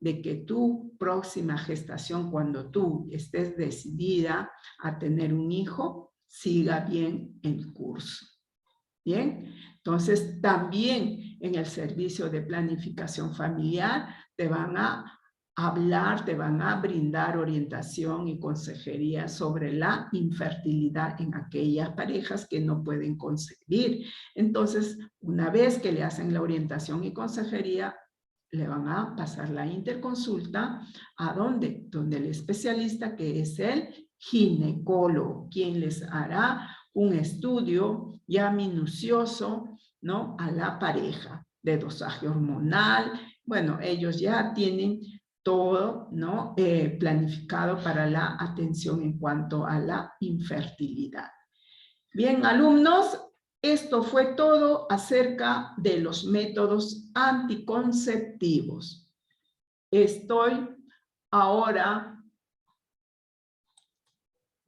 de que tu próxima gestación, cuando tú estés decidida a tener un hijo, siga bien el curso. ¿Bien? Entonces, también en el servicio de planificación familiar te van a hablar, te van a brindar orientación y consejería sobre la infertilidad en aquellas parejas que no pueden concebir. Entonces, una vez que le hacen la orientación y consejería, le van a pasar la interconsulta. ¿A dónde? Donde el especialista, que es el ginecólogo, quien les hará un estudio ya minucioso, ¿no?, a la pareja de dosaje hormonal. Bueno, ellos ya tienen todo, ¿no?, planificado para la atención en cuanto a la infertilidad. Bien, alumnos, esto fue todo acerca de los métodos anticonceptivos. Estoy ahora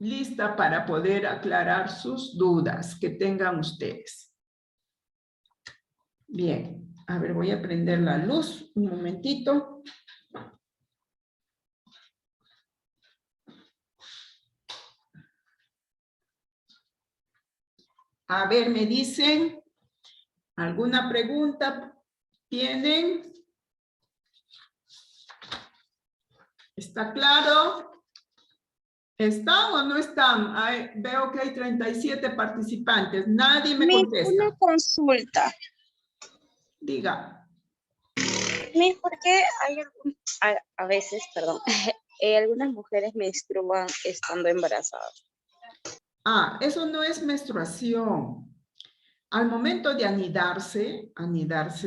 lista para poder aclarar sus dudas que tengan ustedes. Bien, a ver, voy a prender la luz un momentito. A ver, me dicen, ¿alguna pregunta tienen? ¿Está claro? ¿Están o no están? Veo que hay 37 participantes. Nadie me contesta. Una consulta. Diga. Miss, ¿por qué hay a veces, perdón, algunas mujeres menstruan estando embarazadas? Eso no es menstruación. Al momento de anidarse,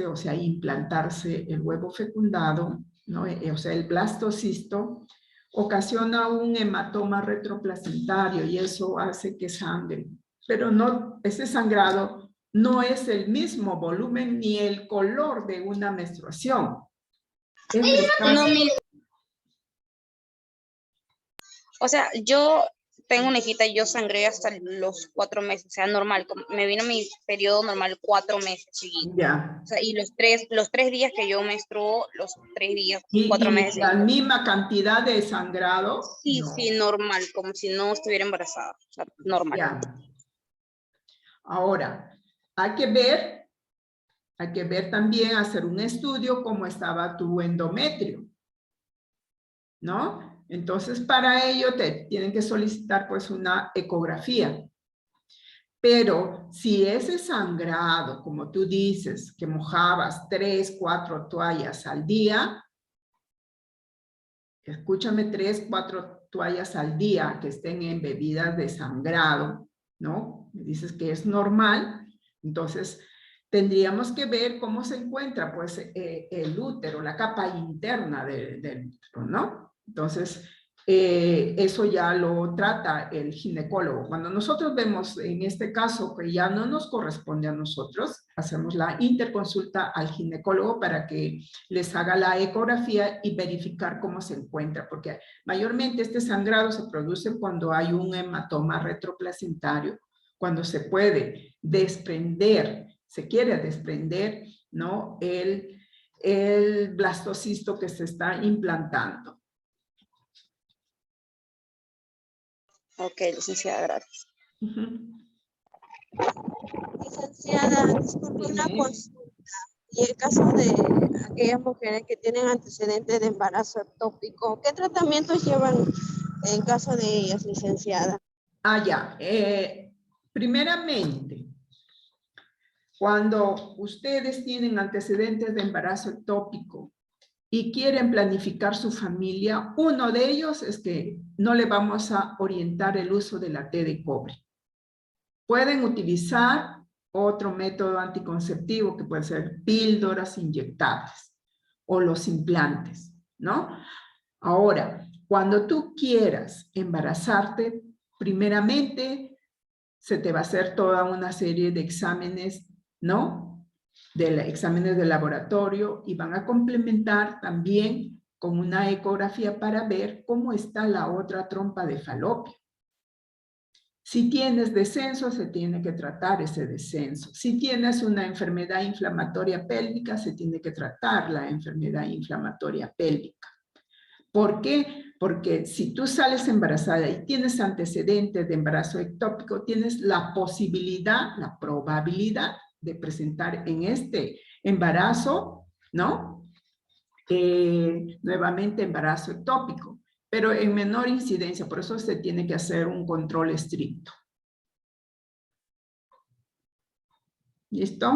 o sea, implantarse el huevo fecundado, ¿no?, o sea, el blastocisto, ocasiona un hematoma retroplacentario y eso hace que sangre. Pero no, ese sangrado no es el mismo volumen ni el color de una menstruación. O sea, yo tengo una hijita y yo sangré hasta los 4 meses, o sea, normal. Me vino mi periodo normal 4 meses seguidos. Ya. O sea, y los tres días que yo menstruo, los 3 días, 4 meses. ¿Y la misma cantidad de sangrado? Sí, no. sí, normal, como si no estuviera embarazada, o sea, normal. Ya. Ahora, hay que ver también, hacer un estudio cómo estaba tu endometrio, ¿no? Entonces, para ello te tienen que solicitar pues una ecografía. Pero si ese sangrado, como tú dices, que mojabas 3, 4 toallas al día, escúchame, 3, 4 toallas al día que estén embebidas de sangrado, ¿no? Me dices que es normal, entonces tendríamos que ver cómo se encuentra pues el útero, la capa interna del útero, ¿no? Entonces, eso ya lo trata el ginecólogo. Cuando nosotros vemos en este caso que ya no nos corresponde a nosotros, hacemos la interconsulta al ginecólogo para que les haga la ecografía y verificar cómo se encuentra, porque mayormente este sangrado se produce cuando hay un hematoma retroplacentario, cuando se puede desprender, se quiere desprender, ¿no?, el blastocisto que se está implantando. Ok, licenciada, gracias. Ujú. Licenciada, disculpe una Dime. consulta. Y el caso de aquellas mujeres que tienen antecedentes de embarazo ectópico, ¿qué tratamientos llevan en caso de ellas, licenciada? Ya. Primeramente, cuando ustedes tienen antecedentes de embarazo ectópico y quieren planificar su familia, uno de ellos es que no le vamos a orientar el uso de la T de cobre. Pueden utilizar otro método anticonceptivo que puede ser píldoras inyectables o los implantes, ¿no? Ahora, cuando tú quieras embarazarte, primeramente se te va a hacer toda una serie de exámenes, ¿no? Exámenes de laboratorio y van a complementar también con una ecografía para ver cómo está la otra trompa de falopio. Si tienes descenso, se tiene que tratar ese descenso. Si tienes una enfermedad inflamatoria pélvica, se tiene que tratar la enfermedad inflamatoria pélvica. ¿Por qué? Porque si tú sales embarazada y tienes antecedentes de embarazo ectópico, tienes la posibilidad, la probabilidad de presentar en este embarazo, ¿no? Nuevamente embarazo ectópico, pero en menor incidencia, por eso se tiene que hacer un control estricto. ¿Listo?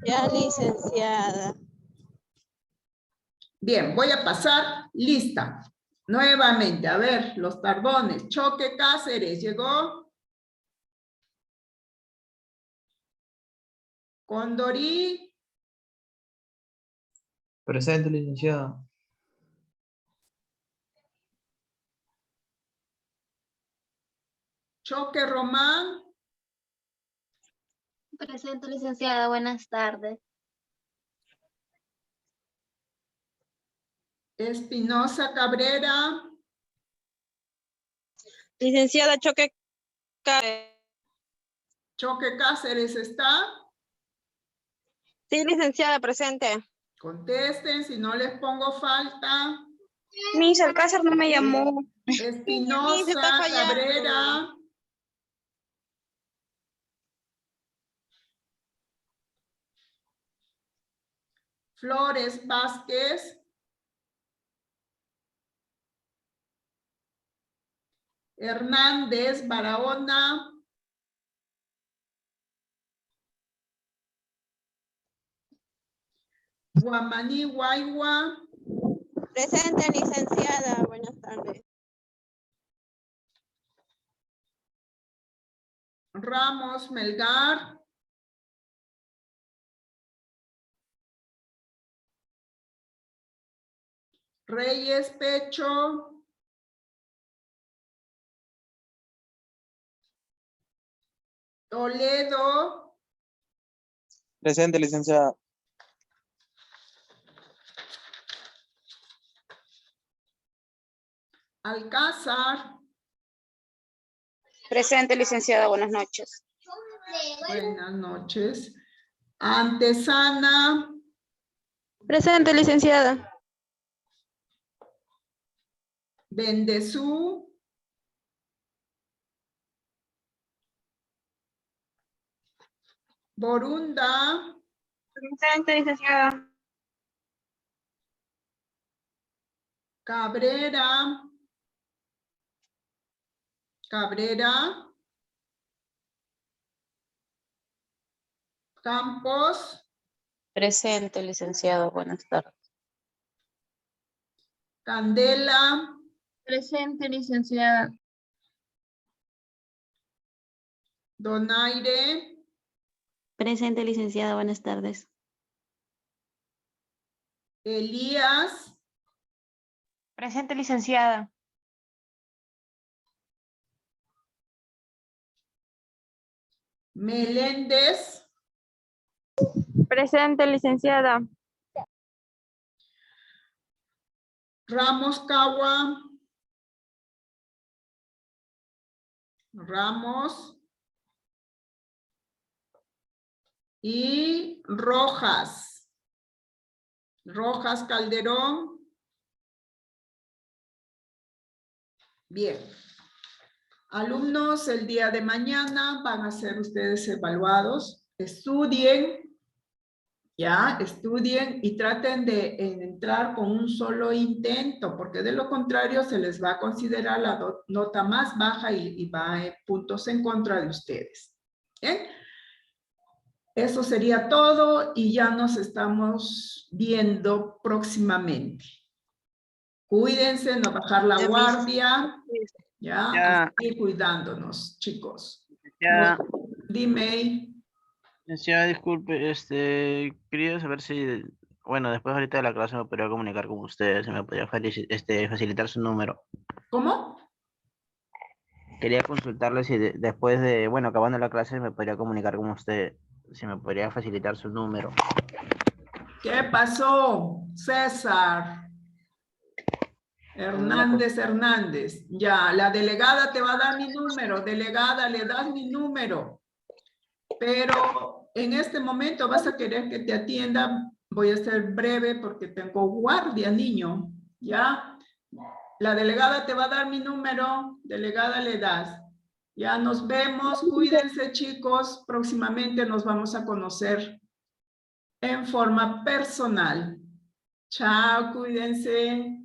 Ya, licenciada. Bien, voy a pasar lista. Nuevamente, a ver, los tardones. Choque Cáceres, ¿llegó? Condorí. Presente, licenciada. Choque Román. Presente, licenciada. Buenas tardes. Espinosa Cabrera. Licenciada, Choque. Choque Cáceres está. Sí, licenciada, presente. Contesten, si no les pongo falta. Miss Alcázar no me llamó. Miss, Espinosa está fallando. Cabrera. Flores Vázquez. Hernández Barahona. Guamaní Guaigua. Presente, licenciada. Buenas tardes. Ramos Melgar. Reyes Pecho. Toledo. Presente, licenciada. Alcázar. Presente, licenciada, buenas noches. Buenas noches. Antesana. Presente, licenciada. Bendezú. Borunda. Presente, licenciada. Cabrera. Cabrera. Campos. Presente, licenciada, buenas tardes. Candela. Presente, licenciada. Donaire. Presente, licenciada. Buenas tardes. Elías. Presente, licenciada. Meléndez. Presente, licenciada. Ramos Cagua. Ramos. Y Rojas. Rojas Calderón. Bien. Alumnos, el día de mañana van a ser ustedes evaluados. Estudien, ya, estudien y traten de entrar con un solo intento, porque de lo contrario se les va a considerar la nota más baja y va a puntos en contra de ustedes. ¿Bien? Eso sería todo y ya nos estamos viendo próximamente. Cuídense, no bajar la guardia. Ya, así cuidándonos, chicos. Ya. Dime. Ya, disculpe, quería saber si, bueno, después ahorita de la clase me podría comunicar con usted, si me podría facilitar su número. ¿Cómo? Quería consultarle si después de, bueno, acabando la clase me podría comunicar con usted, si me podría facilitar su número. ¿Qué pasó, César? Hernández. Ya, la delegada te va a dar mi número. Delegada, le das mi número. Pero en este momento vas a querer que te atienda. Voy a ser breve porque tengo guardia, niño. ¿Ya? La delegada te va a dar mi número. Delegada, le das. Ya nos vemos. Cuídense, chicos. Próximamente nos vamos a conocer en forma personal. Chao, cuídense.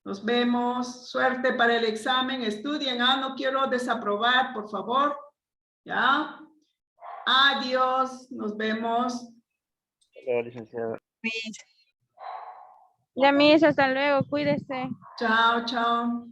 Nos vemos. Suerte para el examen. Estudien. No quiero desaprobar, por favor. ¿Ya? Adiós. Nos vemos. Hola, licenciada. Ya, Miss, hasta luego, cuídese. Chao, chao.